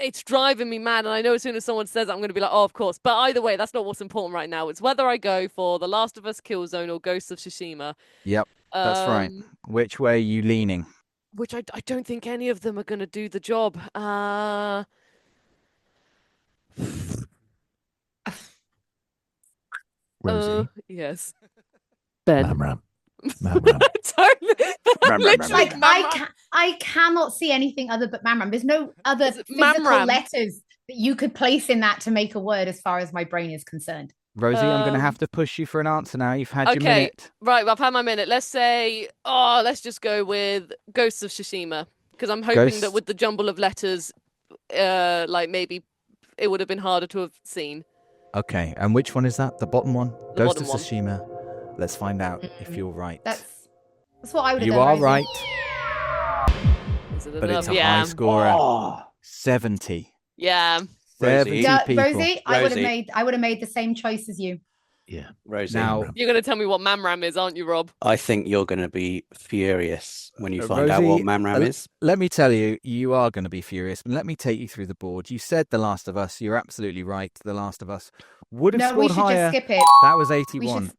[SPEAKER 5] It's driving me mad, and I know as soon as someone says it, I'm going to be like, oh, of course. But either way, that's not what's important right now. It's whether I go for The Last of Us, Killzone, or Ghost of Tsushima.
[SPEAKER 1] Yep, that's right. Which way are you leaning?
[SPEAKER 5] Which I don't think any of them are going to do the job.
[SPEAKER 3] Rosie.
[SPEAKER 5] Yes. Ben.
[SPEAKER 3] Mamram. Mamram.
[SPEAKER 5] Literally,
[SPEAKER 4] I cannot see anything other but Mamram. There's no other physical
[SPEAKER 5] Mamram.
[SPEAKER 4] letters that you could place in that to make a word as far as my brain is concerned.
[SPEAKER 1] Rosie, I'm going to have to push you for an answer now. You've had your minute.
[SPEAKER 5] Right, well, I've had my minute. Let's say, let's just go with Ghosts of Tsushima, because I'm hoping that with the jumble of letters, like maybe it would have been harder to have seen.
[SPEAKER 1] Okay, and which one is that? The bottom one?
[SPEAKER 5] The
[SPEAKER 1] Ghost of
[SPEAKER 5] bottom one.
[SPEAKER 1] Tsushima. Let's find out if you're right.
[SPEAKER 4] That's what I would have
[SPEAKER 1] You
[SPEAKER 4] done.
[SPEAKER 1] are
[SPEAKER 4] Rosie.
[SPEAKER 1] right,
[SPEAKER 5] Is it
[SPEAKER 1] but
[SPEAKER 5] enough?
[SPEAKER 1] it's a
[SPEAKER 5] Yeah.
[SPEAKER 1] high score. 70.
[SPEAKER 5] Yeah.
[SPEAKER 1] 70 people.
[SPEAKER 4] Rosie, I would have made the same choice as you.
[SPEAKER 3] Yeah.
[SPEAKER 2] Rosie,
[SPEAKER 1] Now,
[SPEAKER 5] You're going to tell me what Mamram is, aren't you, Rob?
[SPEAKER 2] I think you're going to be furious when you find out what
[SPEAKER 1] Rosie,
[SPEAKER 2] Mamram is.
[SPEAKER 1] let me tell you, you are going to be furious. But let me take you through the board. You said The Last of Us. You're absolutely right. The Last of Us would have
[SPEAKER 4] No, we
[SPEAKER 1] scored
[SPEAKER 4] should
[SPEAKER 1] higher.
[SPEAKER 4] just skip it.
[SPEAKER 1] That was 81.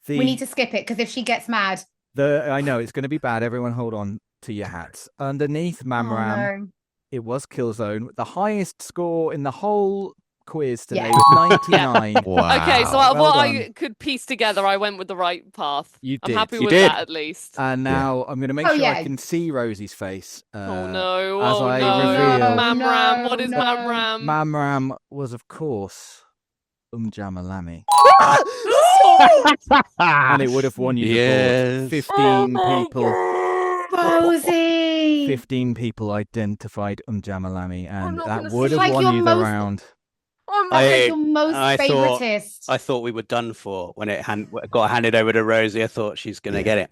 [SPEAKER 4] We need to skip it because if she gets mad,
[SPEAKER 1] I know it's going to be bad. Everyone, hold on to your hats. Underneath Mamram,
[SPEAKER 4] oh, no.
[SPEAKER 1] it was Killzone. The highest score in the whole quiz today
[SPEAKER 4] Yeah.
[SPEAKER 1] was 99.
[SPEAKER 3] Wow.
[SPEAKER 5] Okay, so out of
[SPEAKER 1] well
[SPEAKER 5] what
[SPEAKER 1] done.
[SPEAKER 5] I could piece together, I went with the right path.
[SPEAKER 1] You
[SPEAKER 5] I'm
[SPEAKER 1] did.
[SPEAKER 5] happy
[SPEAKER 2] You
[SPEAKER 5] with
[SPEAKER 2] did.
[SPEAKER 5] that at least.
[SPEAKER 1] And now I'm going to make
[SPEAKER 4] Oh,
[SPEAKER 1] sure
[SPEAKER 4] yeah.
[SPEAKER 1] I can see Rosie's face.
[SPEAKER 5] Oh no!
[SPEAKER 1] as
[SPEAKER 5] Oh
[SPEAKER 1] I
[SPEAKER 5] no!
[SPEAKER 1] reveal-
[SPEAKER 5] Mamram. What is
[SPEAKER 4] No.
[SPEAKER 5] Mamram?
[SPEAKER 1] Mamram was, of course, Jamalami. And it would have won you the board.
[SPEAKER 2] Yes.
[SPEAKER 1] 15 people.
[SPEAKER 4] Rosie.
[SPEAKER 1] 15 people identified Jamalami, and
[SPEAKER 5] not
[SPEAKER 1] that
[SPEAKER 5] gonna
[SPEAKER 1] would
[SPEAKER 5] see-
[SPEAKER 1] have
[SPEAKER 4] Like
[SPEAKER 1] won
[SPEAKER 4] your
[SPEAKER 1] you the
[SPEAKER 4] most-
[SPEAKER 1] round.
[SPEAKER 4] That's your most
[SPEAKER 2] I thought-
[SPEAKER 4] favoritist.
[SPEAKER 2] I thought we were done for when it got handed over to Rosie. I thought she's going to get it.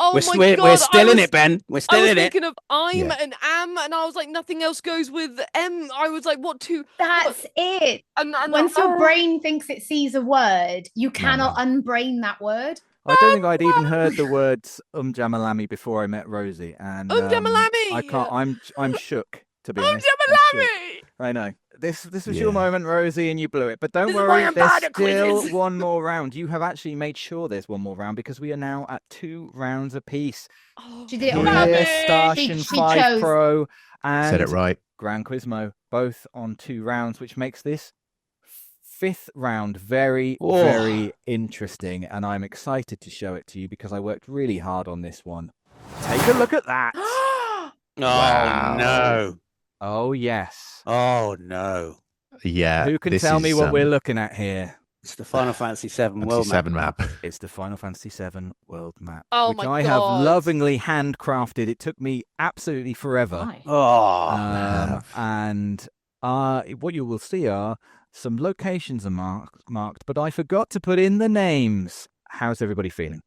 [SPEAKER 5] Oh
[SPEAKER 2] we're,
[SPEAKER 5] my
[SPEAKER 2] we're,
[SPEAKER 5] god!
[SPEAKER 2] we're still
[SPEAKER 5] I
[SPEAKER 2] in
[SPEAKER 5] was-
[SPEAKER 2] it, Ben. We're
[SPEAKER 5] I
[SPEAKER 2] still
[SPEAKER 5] was
[SPEAKER 2] in it.
[SPEAKER 5] thinking of I'm
[SPEAKER 3] Yeah.
[SPEAKER 5] and am, and I was like, nothing else goes with M. I was like, what two?
[SPEAKER 4] That's it.
[SPEAKER 5] And
[SPEAKER 4] Once your brain thinks it sees a word, you cannot
[SPEAKER 3] Mamram.
[SPEAKER 4] unbrain that word.
[SPEAKER 1] I don't think I'd even heard the words Jamalami before I met Rosie, and
[SPEAKER 5] Jamalami!
[SPEAKER 1] I can't. I'm shook, to be honest. I'm shook.
[SPEAKER 5] Jamalami!
[SPEAKER 1] I know. This was
[SPEAKER 3] Yeah.
[SPEAKER 1] your moment, Rosie, and you blew it. But don't
[SPEAKER 5] This is why
[SPEAKER 1] worry,
[SPEAKER 5] I'm
[SPEAKER 1] there's
[SPEAKER 5] bad at
[SPEAKER 1] still
[SPEAKER 5] quizzes.
[SPEAKER 1] one more round. You have actually made sure there's one more round because we are now at 2 rounds apiece.
[SPEAKER 5] Oh,
[SPEAKER 4] She did it on
[SPEAKER 3] Yeah.
[SPEAKER 1] Here,
[SPEAKER 4] purpose.
[SPEAKER 1] Starshine
[SPEAKER 4] She
[SPEAKER 1] 5
[SPEAKER 4] chose.
[SPEAKER 1] Pro and
[SPEAKER 3] Said it right.
[SPEAKER 1] Gran Quizmo, both on 2 rounds, which makes this 5th round very,
[SPEAKER 2] Oh.
[SPEAKER 1] very interesting. And I'm excited to show it to you because I worked really hard on this one. Take a look at that.
[SPEAKER 2] Oh,
[SPEAKER 3] Wow.
[SPEAKER 2] no.
[SPEAKER 1] Oh, yes.
[SPEAKER 2] Oh, no.
[SPEAKER 3] Yeah.
[SPEAKER 1] Who can
[SPEAKER 3] this
[SPEAKER 1] tell me
[SPEAKER 3] is,
[SPEAKER 1] what we're looking at here?
[SPEAKER 2] It's the Final Fantasy VII World
[SPEAKER 3] Fantasy
[SPEAKER 2] Map.
[SPEAKER 3] 7 map.
[SPEAKER 1] It's the Final Fantasy VII World Map,
[SPEAKER 5] Oh
[SPEAKER 1] which
[SPEAKER 5] my
[SPEAKER 1] I have
[SPEAKER 5] God.
[SPEAKER 1] lovingly handcrafted. It took me absolutely forever.
[SPEAKER 4] Why?
[SPEAKER 2] Oh,
[SPEAKER 1] And what you will see are some locations are marked, but I forgot to put in the names. How's everybody feeling?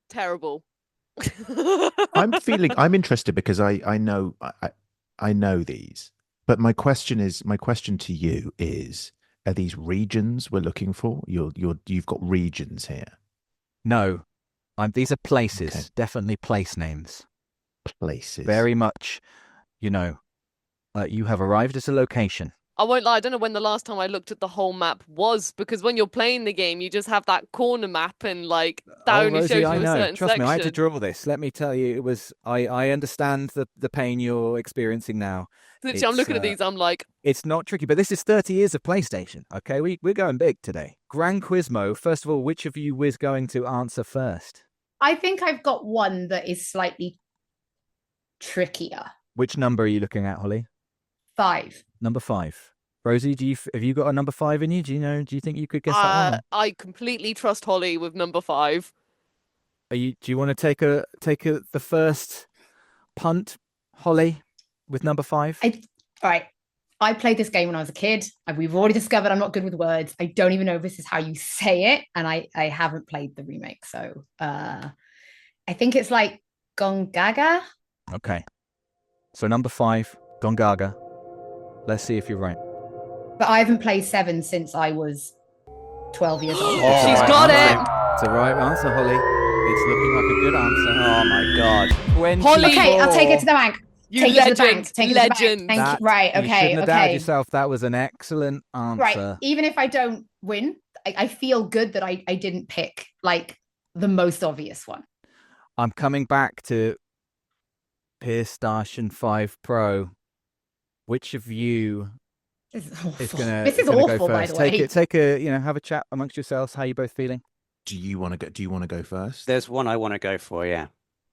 [SPEAKER 5] terrible.
[SPEAKER 3] I'm interested because I know I know these. But my question to you is, are these regions we're looking for? You've got regions here.
[SPEAKER 1] No, these are places,
[SPEAKER 3] Okay.
[SPEAKER 1] definitely place names.
[SPEAKER 3] Places.
[SPEAKER 1] Very much, you have arrived at a location.
[SPEAKER 5] I won't lie, I don't know when the last time I looked at the whole map was, because when you're playing the game, you just have that corner map and like that
[SPEAKER 1] Oh,
[SPEAKER 5] only
[SPEAKER 1] Rosie,
[SPEAKER 5] shows you
[SPEAKER 1] I
[SPEAKER 5] a
[SPEAKER 1] know.
[SPEAKER 5] certain
[SPEAKER 1] Trust
[SPEAKER 5] section.
[SPEAKER 1] me, I had to draw this. Let me tell you, it was. I understand the pain you're experiencing now.
[SPEAKER 5] Literally, I'm looking at these, I'm like,
[SPEAKER 1] It's not tricky, but this is 30 years of PlayStation. Okay, we're going big today. Gran Quizmo. First of all, which of you is going to answer first?
[SPEAKER 4] I think I've got one that is slightly trickier.
[SPEAKER 1] Which number are you looking at, Holly?
[SPEAKER 4] 5.
[SPEAKER 1] Number 5. Rosie, have you got a number 5 in you? Do you think you could guess that one?
[SPEAKER 5] I completely trust Holly with number 5.
[SPEAKER 1] Do you want to take the first punt, Holly, with number 5?
[SPEAKER 4] All right. I played this game when I was a kid. We've already discovered I'm not good with words. I don't even know if this is how you say it. And I haven't played the remake. So I think it's like Gongaga.
[SPEAKER 1] Okay. So number 5, Gongaga. Let's see if you're right.
[SPEAKER 4] But I haven't played 7 since I was 12 years old.
[SPEAKER 5] She's
[SPEAKER 1] right
[SPEAKER 5] got
[SPEAKER 1] answer.
[SPEAKER 5] it.
[SPEAKER 1] It's the right answer, Holly. It's looking like a good answer.
[SPEAKER 2] Oh my God.
[SPEAKER 1] 24.
[SPEAKER 5] Holly.
[SPEAKER 4] Okay, I'll take it to the bank.
[SPEAKER 5] You
[SPEAKER 4] Take it to the
[SPEAKER 5] legend.
[SPEAKER 4] bank. Take it to the bank.
[SPEAKER 5] Legend.
[SPEAKER 4] Thank you. Right.
[SPEAKER 1] You
[SPEAKER 4] Okay.
[SPEAKER 1] shouldn't have doubted
[SPEAKER 4] Okay.
[SPEAKER 1] yourself. That was an excellent answer.
[SPEAKER 4] Right. Even if I don't win, I feel good that I didn't pick like the most obvious one.
[SPEAKER 1] I'm coming back to PlayStation 5 Pro. Which of you
[SPEAKER 4] This is
[SPEAKER 1] is
[SPEAKER 4] awful.
[SPEAKER 1] gonna
[SPEAKER 4] This is
[SPEAKER 1] gonna
[SPEAKER 4] awful,
[SPEAKER 1] go
[SPEAKER 4] by
[SPEAKER 1] first?
[SPEAKER 4] the way.
[SPEAKER 1] Take a have a chat amongst yourselves. How you both feeling?
[SPEAKER 3] Do you want to go first?
[SPEAKER 2] There's one I want to go for, yeah.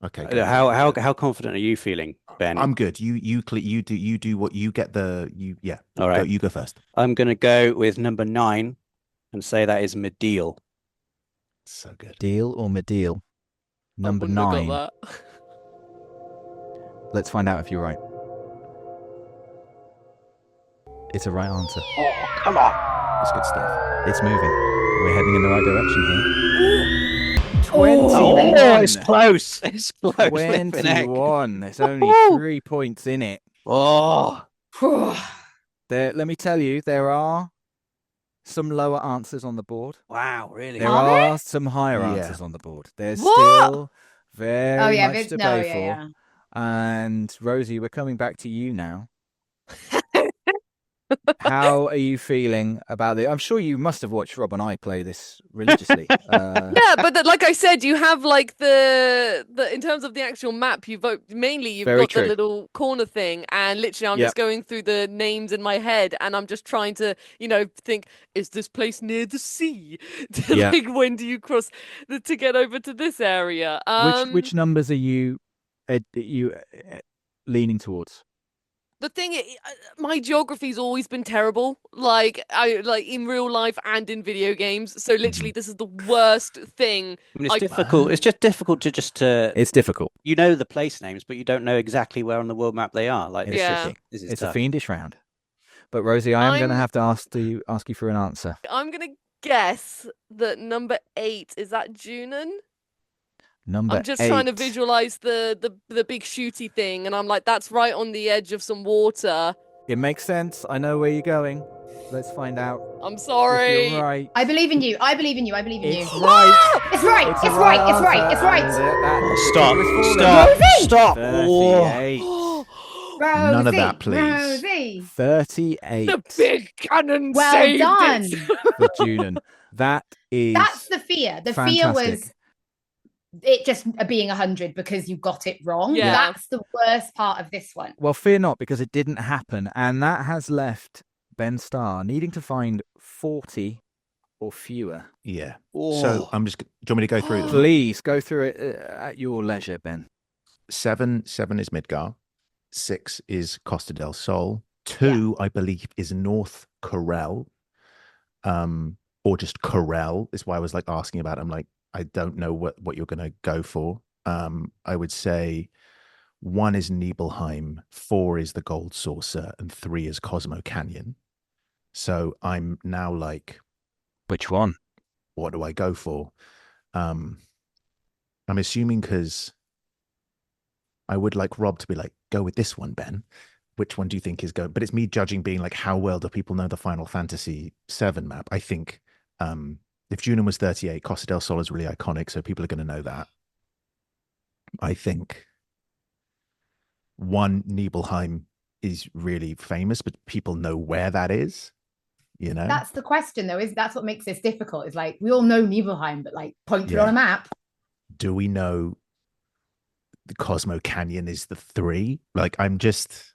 [SPEAKER 3] Okay. go
[SPEAKER 2] How confident are you feeling, Ben?
[SPEAKER 3] I'm good. You do what you get yeah.
[SPEAKER 2] All right.
[SPEAKER 3] You go first.
[SPEAKER 2] I'm going to go with number 9 and say that is Medeal.
[SPEAKER 3] So good.
[SPEAKER 1] Deal or Medeal? Number
[SPEAKER 5] I wouldn't have
[SPEAKER 1] 9.
[SPEAKER 5] got that.
[SPEAKER 1] Let's find out if you're right. It's a right answer.
[SPEAKER 2] Oh, come on.
[SPEAKER 3] That's good stuff.
[SPEAKER 1] It's moving. We're heading in the right direction here. 21.
[SPEAKER 2] Oh, it's close. It's close. flipping heck.
[SPEAKER 1] 21. There's only
[SPEAKER 5] Woohoo!
[SPEAKER 1] 3 points in it.
[SPEAKER 2] Oh,
[SPEAKER 1] Let me tell you, there are some lower answers on the board.
[SPEAKER 2] wow, really?
[SPEAKER 1] There
[SPEAKER 4] Are there?
[SPEAKER 1] are some higher
[SPEAKER 3] Yeah.
[SPEAKER 1] answers on the board. There's
[SPEAKER 5] What?
[SPEAKER 1] still very
[SPEAKER 4] Oh yeah,
[SPEAKER 1] much to
[SPEAKER 4] no,
[SPEAKER 1] play
[SPEAKER 4] yeah,
[SPEAKER 1] for.
[SPEAKER 4] yeah.
[SPEAKER 1] And Rosie, we're coming back to you now. How are you feeling about it? I'm sure you must have watched Rob and I play this religiously.
[SPEAKER 5] Yeah, but like I said, you have like the in terms of the actual map, you've got
[SPEAKER 1] Very
[SPEAKER 5] got
[SPEAKER 1] true.
[SPEAKER 5] the little corner thing, and literally I'm
[SPEAKER 1] Yep.
[SPEAKER 5] just going through the names in my head, and I'm just trying to think, is this place near the sea?
[SPEAKER 1] Yeah.
[SPEAKER 5] Like when do you cross to get over to this area?
[SPEAKER 1] Which numbers are you leaning towards?
[SPEAKER 5] The thing, my geography's always been terrible. Like in real life and in video games. So literally, this is the worst thing.
[SPEAKER 2] I mean, it's difficult. It's just difficult to
[SPEAKER 1] It's difficult.
[SPEAKER 2] you know the place names, but you don't know exactly where on the world map they are. Like,
[SPEAKER 1] It's
[SPEAKER 5] Yeah.
[SPEAKER 1] tricky.
[SPEAKER 2] this is
[SPEAKER 1] It's a
[SPEAKER 2] tough.
[SPEAKER 1] fiendish round. But Rosie, I am going to
[SPEAKER 5] I'm-
[SPEAKER 1] have to ask you for an answer.
[SPEAKER 5] I'm gonna guess that number 8 is that Junon.
[SPEAKER 1] Number
[SPEAKER 5] I'm just
[SPEAKER 1] 8.
[SPEAKER 5] trying to visualize the big shooty thing, and I'm like, that's right on the edge of some water.
[SPEAKER 1] It makes sense. I know where you're going. Let's find out
[SPEAKER 5] I'm
[SPEAKER 1] if
[SPEAKER 5] sorry.
[SPEAKER 1] you're right.
[SPEAKER 4] I believe in you. I believe in you. I believe in
[SPEAKER 1] It's
[SPEAKER 4] you.
[SPEAKER 1] right.
[SPEAKER 4] It's right.
[SPEAKER 1] It's
[SPEAKER 4] It's
[SPEAKER 1] a
[SPEAKER 4] right. It's
[SPEAKER 1] answer,
[SPEAKER 4] right. It's right.
[SPEAKER 1] and the
[SPEAKER 2] Stop!
[SPEAKER 1] figure is falling.
[SPEAKER 2] Stop!
[SPEAKER 4] Rosie!
[SPEAKER 2] Stop!
[SPEAKER 1] 38.
[SPEAKER 4] Rosie,
[SPEAKER 3] None of that, please.
[SPEAKER 4] Rosie.
[SPEAKER 1] 38
[SPEAKER 5] The big cannon
[SPEAKER 4] Well
[SPEAKER 5] saved
[SPEAKER 4] done.
[SPEAKER 5] it.
[SPEAKER 1] for Junon. That is
[SPEAKER 4] That's the fear. The fear was
[SPEAKER 1] fantastic.
[SPEAKER 4] it just being 100 because you got it wrong.
[SPEAKER 5] Yeah.
[SPEAKER 4] That's the worst part of this one.
[SPEAKER 1] Well, fear not, because it didn't happen. And that has left Ben Starr needing to find 40 or fewer.
[SPEAKER 3] Yeah.
[SPEAKER 2] Oh.
[SPEAKER 3] So do you want me to go through them?
[SPEAKER 1] Please go through it at your leisure, Ben.
[SPEAKER 3] 7 is Midgar. 6 is Costa del Sol. 2, I believe, is North Corel. Or just Corel is why I was like asking about it. I'm like, I don't know what you're gonna go for. I would say 1 is Nibelheim, 4 is the Gold Saucer, and 3 is Cosmo Canyon. So I'm now like,
[SPEAKER 1] Which one?
[SPEAKER 3] what do I go for? I'm assuming because I would like Rob to be like, go with this one, Ben. Which one do you think is going? But it's me judging, being like, how well do people know the Final Fantasy VII map? I think if Junon was 38, Costa del Sol is really iconic, so people are going to know that. I think 1 Nibelheim is really famous, but people know where that is. You know,
[SPEAKER 4] That's the question, though. That's what makes this difficult? Is like we all know Nibelheim, but like point to it
[SPEAKER 3] Yeah.
[SPEAKER 4] on a map.
[SPEAKER 3] do we know the Cosmo Canyon is the 3? Like, I'm just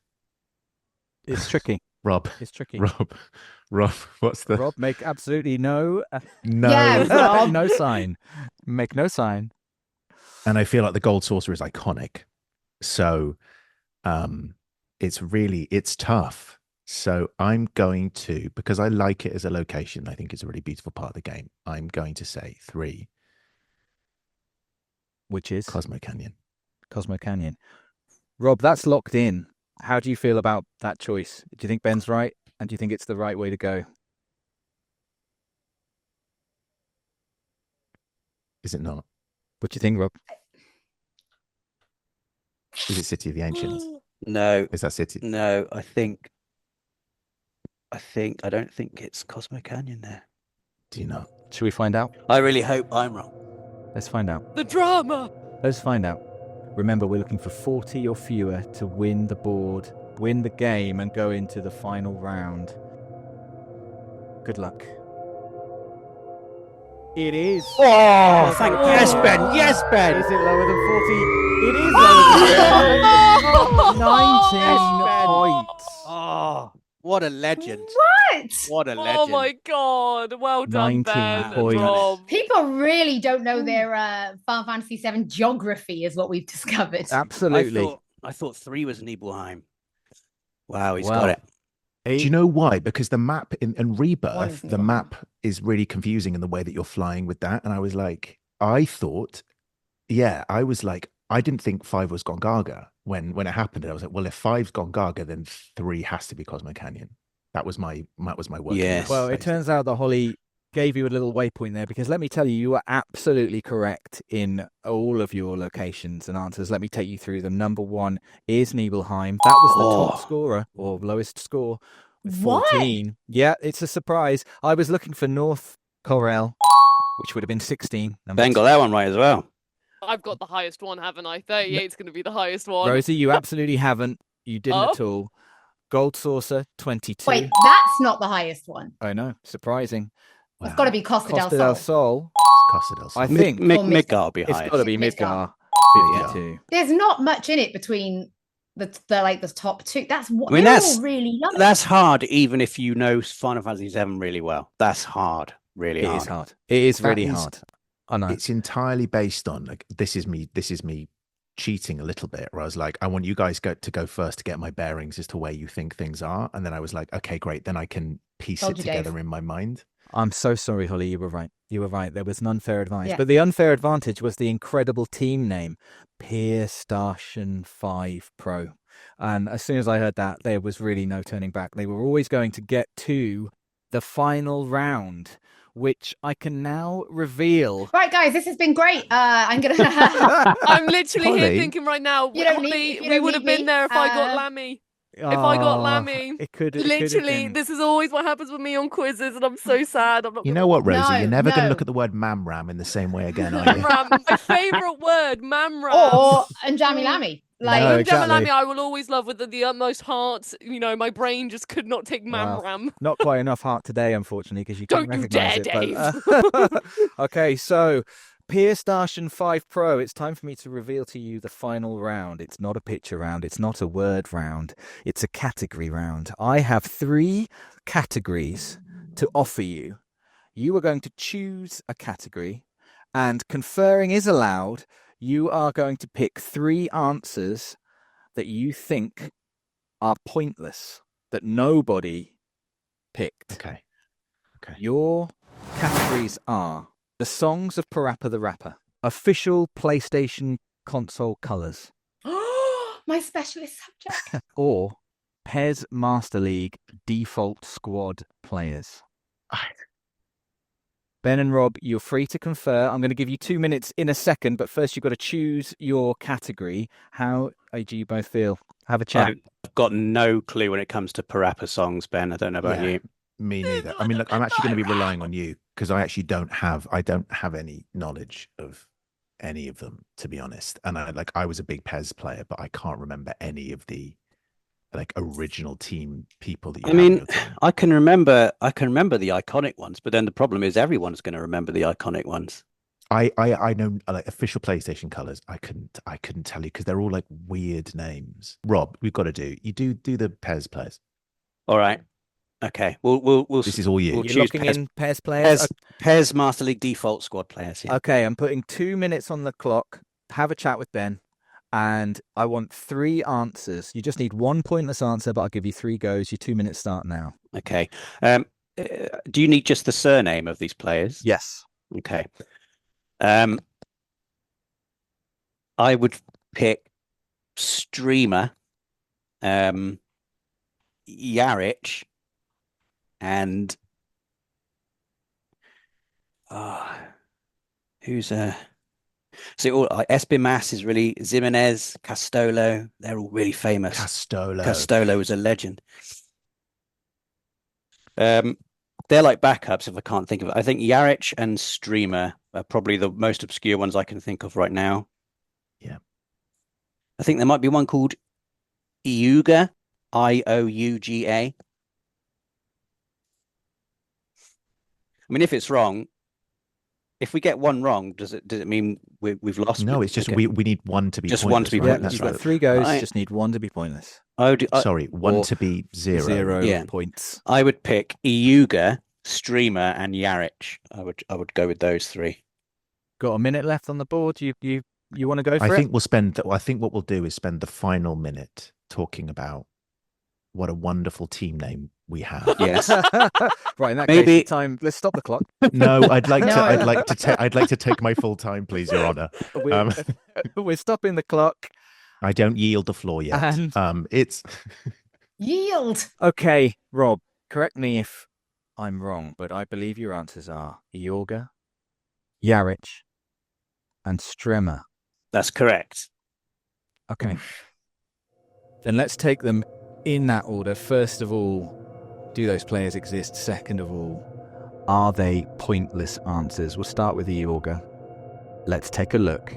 [SPEAKER 1] It's tricky.
[SPEAKER 3] Rob.
[SPEAKER 1] It's tricky.
[SPEAKER 3] Rob, what's the
[SPEAKER 1] Rob, make absolutely no
[SPEAKER 3] no?
[SPEAKER 4] Yeah, Rob.
[SPEAKER 1] no sign. Make no sign.
[SPEAKER 3] And I feel like the Gold Saucer is iconic, so it's tough. So I'm going to, because I like it as a location, I think it's a really beautiful part of the game. I'm going to say 3,
[SPEAKER 1] Which is
[SPEAKER 3] Cosmo Canyon.
[SPEAKER 1] Cosmo Canyon. Rob, that's locked in. How do you feel about that choice? Do you think Ben's right? And do you think it's the right way to go?
[SPEAKER 3] Is it not?
[SPEAKER 1] What do you think, Rob?
[SPEAKER 3] Is it City of the Ancients?
[SPEAKER 2] No,
[SPEAKER 3] Is that City?
[SPEAKER 2] no. I don't think it's Cosmo Canyon there.
[SPEAKER 3] Do you not?
[SPEAKER 1] Should we find out?
[SPEAKER 2] I really hope I'm wrong.
[SPEAKER 1] Let's find out.
[SPEAKER 5] The drama.
[SPEAKER 1] Let's find out. Remember, we're looking for 40 or fewer to win the board, win the game, and go into the final round. Good luck. It is.
[SPEAKER 2] Oh, thank
[SPEAKER 1] Oh.
[SPEAKER 2] yes, Ben. Yes, Ben.
[SPEAKER 1] Is it lower than 40? It is lower than 40. 19 points.
[SPEAKER 2] Oh, what a legend!
[SPEAKER 4] What?
[SPEAKER 2] What a legend!
[SPEAKER 5] Oh my god! Well done,
[SPEAKER 1] 19
[SPEAKER 5] Ben and
[SPEAKER 1] points.
[SPEAKER 5] Rob.
[SPEAKER 4] People really don't know their Final Fantasy VII geography, is what we've discovered.
[SPEAKER 1] Absolutely.
[SPEAKER 2] I thought 3 was Nibelheim. Wow, he's
[SPEAKER 1] Well,
[SPEAKER 2] got it.
[SPEAKER 3] Do you know why? Because the map in
[SPEAKER 4] One
[SPEAKER 3] Rebirth,
[SPEAKER 4] is
[SPEAKER 3] the
[SPEAKER 4] Nibelheim.
[SPEAKER 3] map is really confusing in the way that you're flying with that. And I was like, I didn't think 5 was Gongaga when it happened. I was like, well, if 5's Gongaga, then 3 has to be Cosmo Canyon. That was my working.
[SPEAKER 2] Yes.
[SPEAKER 1] Well, it turns out that Holly gave you a little waypoint there, because let me tell you, you are absolutely correct in all of your locations and answers. Let me take you through them. Number 1 is Nibelheim. That was the top scorer, or lowest score, with
[SPEAKER 4] What?
[SPEAKER 1] 14. Yeah, it's a surprise. I was looking for North Corel, which would have been 16. Number
[SPEAKER 2] Ben got that one right as well.
[SPEAKER 5] I've got the highest one, haven't I? 38's going to be the highest one.
[SPEAKER 1] Rosie, you absolutely haven't. You didn't
[SPEAKER 5] Oh.
[SPEAKER 1] at all. Gold Saucer, 22.
[SPEAKER 4] Wait, that's not the highest one.
[SPEAKER 1] I know, surprising.
[SPEAKER 4] It's got to be Costa,
[SPEAKER 1] Costa
[SPEAKER 4] del
[SPEAKER 1] del
[SPEAKER 4] Sol.
[SPEAKER 1] Sol,
[SPEAKER 3] Costa del Sol.
[SPEAKER 1] I think
[SPEAKER 4] Or Midgar.
[SPEAKER 2] Midgar will be
[SPEAKER 1] it's
[SPEAKER 2] higher.
[SPEAKER 1] got to be
[SPEAKER 4] Midgar.
[SPEAKER 1] Midgar,
[SPEAKER 3] Yeah.
[SPEAKER 1] 52.
[SPEAKER 4] There's not much in it between the top 2. That's what
[SPEAKER 2] I mean,
[SPEAKER 4] they're
[SPEAKER 2] that's-
[SPEAKER 4] all really young.
[SPEAKER 2] That's hard, even if you know Final Fantasy VII really well. That's hard, really
[SPEAKER 1] It
[SPEAKER 2] hard.
[SPEAKER 1] is hard. It is
[SPEAKER 3] That
[SPEAKER 1] really
[SPEAKER 3] is-
[SPEAKER 1] hard. I know.
[SPEAKER 3] It's entirely based on, like, this is me cheating a little bit, where I was like, I want you guys to go first to get my bearings as to where you think things are, and then I was like, okay, great, then I can piece
[SPEAKER 4] Told
[SPEAKER 3] it
[SPEAKER 4] you,
[SPEAKER 3] together
[SPEAKER 4] Dave.
[SPEAKER 3] in my mind.
[SPEAKER 1] I'm so sorry, Holly. You were right. You were right. There was an unfair advantage.
[SPEAKER 4] Yeah.
[SPEAKER 1] But the unfair advantage was the incredible team name, PlayStation 5 Pro. And as soon as I heard that, there was really no turning back. They were always going to get to the final round, which I can now reveal.
[SPEAKER 4] Right, guys, this has been great. I'm gonna.
[SPEAKER 5] I'm literally here
[SPEAKER 3] Holly?
[SPEAKER 5] thinking right now,
[SPEAKER 4] You don't
[SPEAKER 5] Holly,
[SPEAKER 4] need- you
[SPEAKER 5] we
[SPEAKER 4] don't
[SPEAKER 5] would have
[SPEAKER 4] need
[SPEAKER 5] been
[SPEAKER 4] me.
[SPEAKER 5] there if I got Lammy. If I got Lammy,
[SPEAKER 1] It could have
[SPEAKER 5] Literally,
[SPEAKER 1] been.
[SPEAKER 5] this is always what happens with me on quizzes, and I'm so sad. I'm not.
[SPEAKER 3] You
[SPEAKER 5] gonna-
[SPEAKER 3] know what, Rosie?
[SPEAKER 4] No,
[SPEAKER 3] You're never going to
[SPEAKER 4] no.
[SPEAKER 3] look at the word mamram in the same way again, are you?
[SPEAKER 5] Mamram, my favourite word, mamram.
[SPEAKER 4] or and Jammy Lammy. Like,
[SPEAKER 1] No,
[SPEAKER 5] Gemma
[SPEAKER 1] exactly.
[SPEAKER 5] Lammy, I will always love with the utmost heart. You know, my brain just could not take
[SPEAKER 1] Wow.
[SPEAKER 5] mamram.
[SPEAKER 1] Not quite enough heart today, unfortunately, because you
[SPEAKER 5] Don't
[SPEAKER 1] couldn't
[SPEAKER 5] you
[SPEAKER 1] recognise
[SPEAKER 5] dare,
[SPEAKER 1] it. But, okay, so PlayStation 5 Pro. It's time for me to reveal to you the final round. It's not a picture round. It's not a word round. It's a category round. I have 3 categories to offer you. You are going to choose a category, and conferring is allowed. You are going to pick 3 answers that you think are pointless, that nobody picked.
[SPEAKER 3] Okay.
[SPEAKER 1] Your categories are the songs of Parappa the Rapper, official PlayStation console colours,
[SPEAKER 4] my specialist subject.
[SPEAKER 1] or PES Master League default squad players. Ben and Rob, you're free to confer. I'm going to give you 2 minutes in a second, but first you've got to choose your category. How do you both feel? Have a chat.
[SPEAKER 2] I've got no clue when it comes to Parappa songs, Ben. I don't know about
[SPEAKER 3] Yeah.
[SPEAKER 2] you.
[SPEAKER 3] Me neither. I mean, look, I'm actually going to be relying on you, because I actually don't have any knowledge of any of them, to be honest. And I was a big PES player, but I can't remember any of the like original team people that you
[SPEAKER 2] I
[SPEAKER 3] have in
[SPEAKER 2] mean,
[SPEAKER 3] your team.
[SPEAKER 2] I can remember the iconic ones, but then the problem is everyone's going to remember the iconic ones.
[SPEAKER 3] I know like official PlayStation colors. I couldn't tell you because they're all like weird names. Rob, we've got to do the Pez players.
[SPEAKER 2] All right. Okay. We'll
[SPEAKER 3] This is all you.
[SPEAKER 2] we'll
[SPEAKER 1] You're
[SPEAKER 2] choose
[SPEAKER 1] locking
[SPEAKER 2] Pez,
[SPEAKER 1] in Pez players.
[SPEAKER 2] Pez Master League default squad players. Yeah.
[SPEAKER 1] Okay, I'm putting 2 minutes on the clock. Have a chat with Ben, and I want 3 answers. You just need 1 pointless answer, but I'll give you 3 goes. Your 2 minutes start now.
[SPEAKER 2] Okay. Do you need just the surname of these players?
[SPEAKER 1] Yes.
[SPEAKER 2] Okay. I would pick Streamer, Yarich, and who's so Espimas is really Jimenez, Castolo. They're all really famous. Castolo is a legend. They're like backups if I can't think of it. I think Yarich and Streamer are probably the most obscure ones I can think of right now.
[SPEAKER 3] Yeah.
[SPEAKER 2] I think there might be one called Iuga, Iouga. I mean, if it's wrong, if we get one wrong, does it mean we've lost?
[SPEAKER 3] No, it's just
[SPEAKER 2] Okay.
[SPEAKER 3] we need one to be
[SPEAKER 2] Just
[SPEAKER 3] pointless,
[SPEAKER 2] one to be
[SPEAKER 3] right?
[SPEAKER 1] Yeah,
[SPEAKER 2] pointless,
[SPEAKER 1] you've
[SPEAKER 3] That's
[SPEAKER 1] got 3 goes.
[SPEAKER 2] Right.
[SPEAKER 1] Just need 1 to be pointless.
[SPEAKER 3] Sorry, one
[SPEAKER 1] or
[SPEAKER 3] to be 0.
[SPEAKER 1] 0
[SPEAKER 2] Yeah.
[SPEAKER 1] points.
[SPEAKER 2] I would pick Iuga, Streamer, and Yarich. I would go with those 3.
[SPEAKER 1] Got a minute left on the board. You want to go for
[SPEAKER 3] I
[SPEAKER 1] it?
[SPEAKER 3] think what we'll do is spend the final minute talking about what a wonderful team name we have.
[SPEAKER 2] Yes.
[SPEAKER 1] Right, in that
[SPEAKER 2] Maybe-
[SPEAKER 1] case, time. Let's stop the clock.
[SPEAKER 3] No, I'd like
[SPEAKER 4] No.
[SPEAKER 3] to take my full time, please, Your Honor.
[SPEAKER 1] We're, we're stopping the clock.
[SPEAKER 3] I don't yield the floor yet.
[SPEAKER 1] And-
[SPEAKER 3] It's
[SPEAKER 4] Yield.
[SPEAKER 1] Okay, Rob, correct me if I'm wrong, but I believe your answers are Iorga, Yarich, and Stremmer.
[SPEAKER 2] That's correct.
[SPEAKER 1] Okay. Then let's take them in that order. First of all, do those players exist? Second of all, are they pointless answers? We'll start with Iorga. Let's take a look.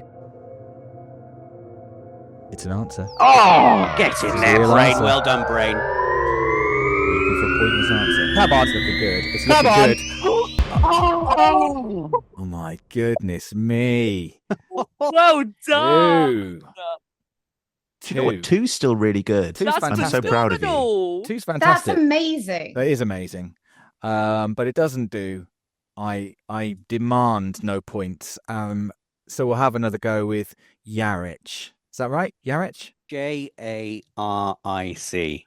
[SPEAKER 1] It's an answer.
[SPEAKER 2] Oh, get in
[SPEAKER 1] It's a
[SPEAKER 2] there,
[SPEAKER 1] real
[SPEAKER 2] brain.
[SPEAKER 1] answer.
[SPEAKER 2] Well done, brain.
[SPEAKER 1] We're looking for a pointless answer.
[SPEAKER 2] Come on.
[SPEAKER 1] It's looking good. It's
[SPEAKER 2] Come
[SPEAKER 1] looking
[SPEAKER 2] on.
[SPEAKER 1] good.
[SPEAKER 2] Oh,
[SPEAKER 1] Oh my goodness me.
[SPEAKER 5] Well done.
[SPEAKER 1] Two.
[SPEAKER 3] you know what, 2's still really good.
[SPEAKER 1] Two's
[SPEAKER 5] That's
[SPEAKER 1] fantastic.
[SPEAKER 3] I'm so proud of you.
[SPEAKER 5] phenomenal.
[SPEAKER 1] Two's
[SPEAKER 4] That's
[SPEAKER 1] fantastic.
[SPEAKER 4] amazing.
[SPEAKER 1] That is amazing. But it doesn't do. I demand no points. So we'll have another go with Yarich. Is that right? Yarich?
[SPEAKER 2] Jaric. Yarich.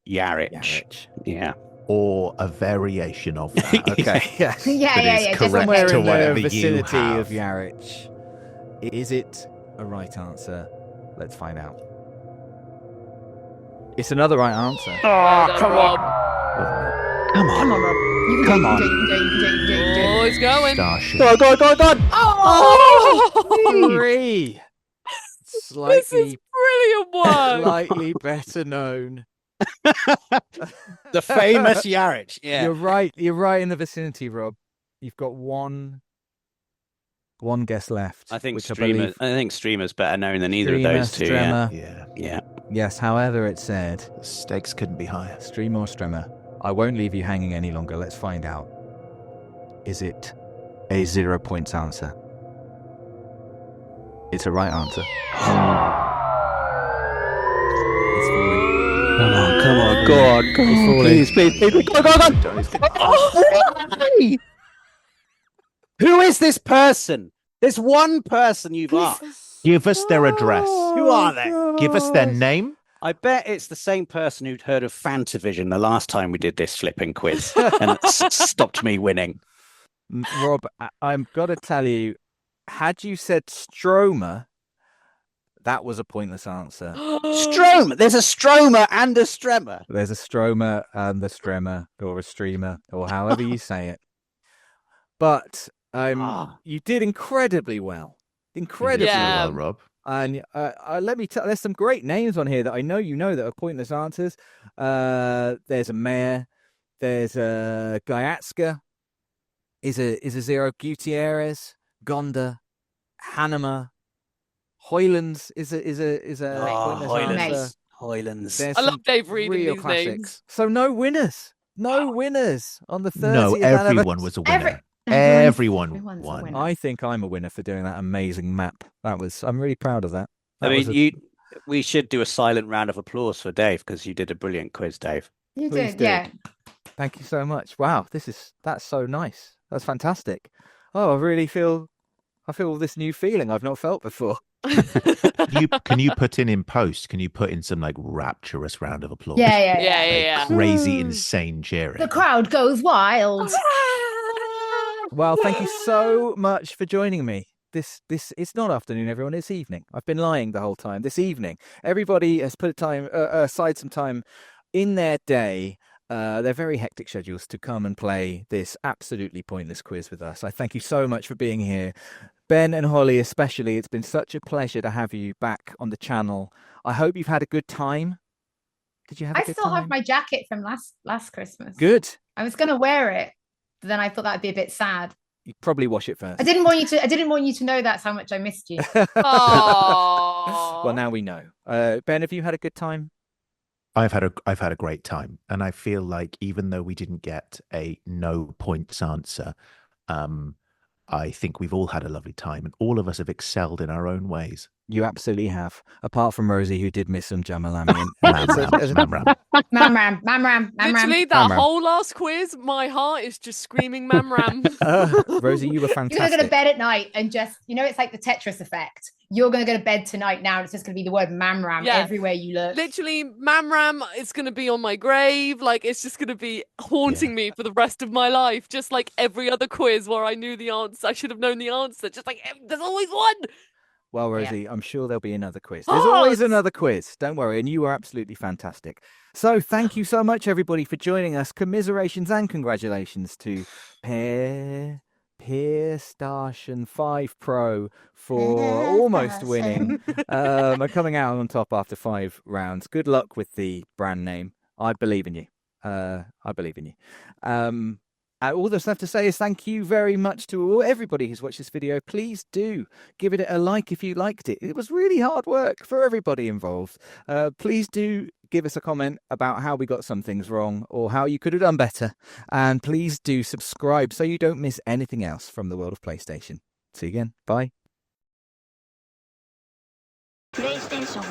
[SPEAKER 1] Yarich.
[SPEAKER 2] Yeah.
[SPEAKER 3] Or a variation of that.
[SPEAKER 1] Okay. Yeah.
[SPEAKER 4] Yeah,
[SPEAKER 3] That is
[SPEAKER 4] just
[SPEAKER 3] correct
[SPEAKER 1] Somewhere
[SPEAKER 3] to
[SPEAKER 1] in
[SPEAKER 3] whatever
[SPEAKER 1] the
[SPEAKER 3] you
[SPEAKER 1] vicinity
[SPEAKER 3] have.
[SPEAKER 1] of Yarich. Is it a right answer? Let's find out. It's another right answer.
[SPEAKER 5] Well done, Rob.
[SPEAKER 2] Come
[SPEAKER 4] Come
[SPEAKER 2] on.
[SPEAKER 4] on, Rob. You can
[SPEAKER 2] Come
[SPEAKER 4] do it.
[SPEAKER 2] on.
[SPEAKER 4] You can do it. You can do it. You can do it. You can do it.
[SPEAKER 5] Oh, he's going.
[SPEAKER 3] Starship.
[SPEAKER 2] Go.
[SPEAKER 5] Oh,
[SPEAKER 1] Three.
[SPEAKER 5] this is
[SPEAKER 1] Slightly,
[SPEAKER 5] brilliant one.
[SPEAKER 1] slightly better known.
[SPEAKER 2] The famous Yarich. Yeah.
[SPEAKER 1] You're right. You're right in the vicinity, Rob. You've got one guess left.
[SPEAKER 2] I think
[SPEAKER 1] which
[SPEAKER 2] streamers. I think streamers better known than either
[SPEAKER 1] Streamer,
[SPEAKER 2] of those two. Yeah.
[SPEAKER 1] Stremmer.
[SPEAKER 3] Yeah.
[SPEAKER 2] Yeah.
[SPEAKER 1] Yes, however it said,
[SPEAKER 3] The stakes couldn't be higher.
[SPEAKER 1] Streamer or Stremmer. I won't leave you hanging any longer. Let's find out. Is it a 0 points answer? It's a right answer. It's falling.
[SPEAKER 2] Come on. Go on.
[SPEAKER 1] It's falling.
[SPEAKER 2] Please. Go. Why? Who is this person? There's one person you've asked.
[SPEAKER 3] Give us their address.
[SPEAKER 2] Who are they?
[SPEAKER 3] Give us their name.
[SPEAKER 2] I bet it's the same person who'd heard of Fantavision the last time we did this flipping quiz and stopped me winning.
[SPEAKER 1] Rob, I've got to tell you, had you said Stromer, that was a pointless answer.
[SPEAKER 2] Stromer. There's a Stromer and a Stremmer.
[SPEAKER 1] There's a Stromer and a Stremmer, or a Streamer, or however you say it. But you did incredibly well. Incredibly
[SPEAKER 5] Yeah.
[SPEAKER 3] Well, Rob.
[SPEAKER 1] And let me tell, there's some great names on here that I know you know that are pointless answers. There's a Mayor. There's a Gaiatska. Is a Zero Gutierrez. Gonda. Hanema. Hoylands is a pointless
[SPEAKER 2] Hoylands.
[SPEAKER 1] answer.
[SPEAKER 2] Hoylands.
[SPEAKER 1] There's
[SPEAKER 5] I love
[SPEAKER 1] some
[SPEAKER 5] Dave reading
[SPEAKER 1] real
[SPEAKER 5] these
[SPEAKER 1] classics.
[SPEAKER 5] names.
[SPEAKER 1] So no winners. No winners on the 30th
[SPEAKER 3] No, everyone
[SPEAKER 1] anniversary.
[SPEAKER 3] was a winner.
[SPEAKER 4] Everyone's
[SPEAKER 3] Everyone
[SPEAKER 4] a
[SPEAKER 3] won.
[SPEAKER 4] winner.
[SPEAKER 1] I think I'm a winner for doing that amazing map. I'm really proud of that.
[SPEAKER 2] I
[SPEAKER 1] That was
[SPEAKER 2] mean, we should do a silent round of applause for Dave because you did a brilliant quiz, Dave.
[SPEAKER 4] You
[SPEAKER 1] Please
[SPEAKER 4] did,
[SPEAKER 1] do.
[SPEAKER 4] yeah.
[SPEAKER 1] Thank you so much. Wow, that's so nice. That's fantastic. Oh, I feel this new feeling I've not felt before.
[SPEAKER 3] Can you put in post? Can you put in some like rapturous round of applause?
[SPEAKER 5] Yeah.
[SPEAKER 3] Crazy, insane cheering.
[SPEAKER 4] The crowd goes wild.
[SPEAKER 1] Well, thank you so much for joining me. This it's not afternoon, everyone. It's evening. I've been lying the whole time. This evening, everybody has put aside some time in their day, their very hectic schedules, to come and play this absolutely pointless quiz with us. I thank you so much for being here. Ben and Holly especially, it's been such a pleasure to have you back on the channel. I hope you've had a good time. Did you have a
[SPEAKER 4] I
[SPEAKER 1] good
[SPEAKER 4] still
[SPEAKER 1] time?
[SPEAKER 4] have my jacket from last Christmas.
[SPEAKER 1] Good.
[SPEAKER 4] I was gonna wear it, but then I thought that'd be a bit sad.
[SPEAKER 1] You probably wash it first.
[SPEAKER 4] I didn't want you to know that's how much I missed you.
[SPEAKER 5] Aww.
[SPEAKER 1] Well, now we know. Ben, have you had a good time?
[SPEAKER 3] I've had a great time, and I feel like even though we didn't get a no points answer, I think we've all had a lovely time, and all of us have excelled in our own ways.
[SPEAKER 1] You absolutely have. Apart from Rosie, who did miss some Jamalami.
[SPEAKER 3] Mamram.
[SPEAKER 4] Mamram.
[SPEAKER 5] Literally, that
[SPEAKER 1] Mamram.
[SPEAKER 5] whole last quiz, my heart is just screaming Mamram.
[SPEAKER 1] Rosie, you were
[SPEAKER 4] You're gonna go
[SPEAKER 1] fantastic.
[SPEAKER 4] to bed at night and just, it's like the Tetris effect. You're gonna go to bed tonight now, and it's just gonna be the word Mamram
[SPEAKER 5] Yeah.
[SPEAKER 4] everywhere you look.
[SPEAKER 5] Literally, Mamram is going to be on my grave. Like, it's just going to be haunting me for the rest of my life. Just like every other quiz where I knew the answer. I should have known the answer. Just like, there's always one.
[SPEAKER 1] Well,
[SPEAKER 4] Yeah.
[SPEAKER 1] Rosie, I'm sure there'll be another quiz. There's always another quiz. Don't worry. And you were absolutely fantastic. So thank you so much, everybody, for joining us. Commiserations and congratulations to PlayStation 5 Pro for almost winning and coming out on top after 5 rounds. Good luck with the brand name. I believe in you. All that's left to say is thank you very much to everybody who's watched this video. Please do give it a like if you liked it. It was really hard work for everybody involved. Please do give us a comment about how we got some things wrong or how you could have done better. And please do subscribe so you don't miss anything else from the world of PlayStation. See you again. Bye.
[SPEAKER 6] PlayStation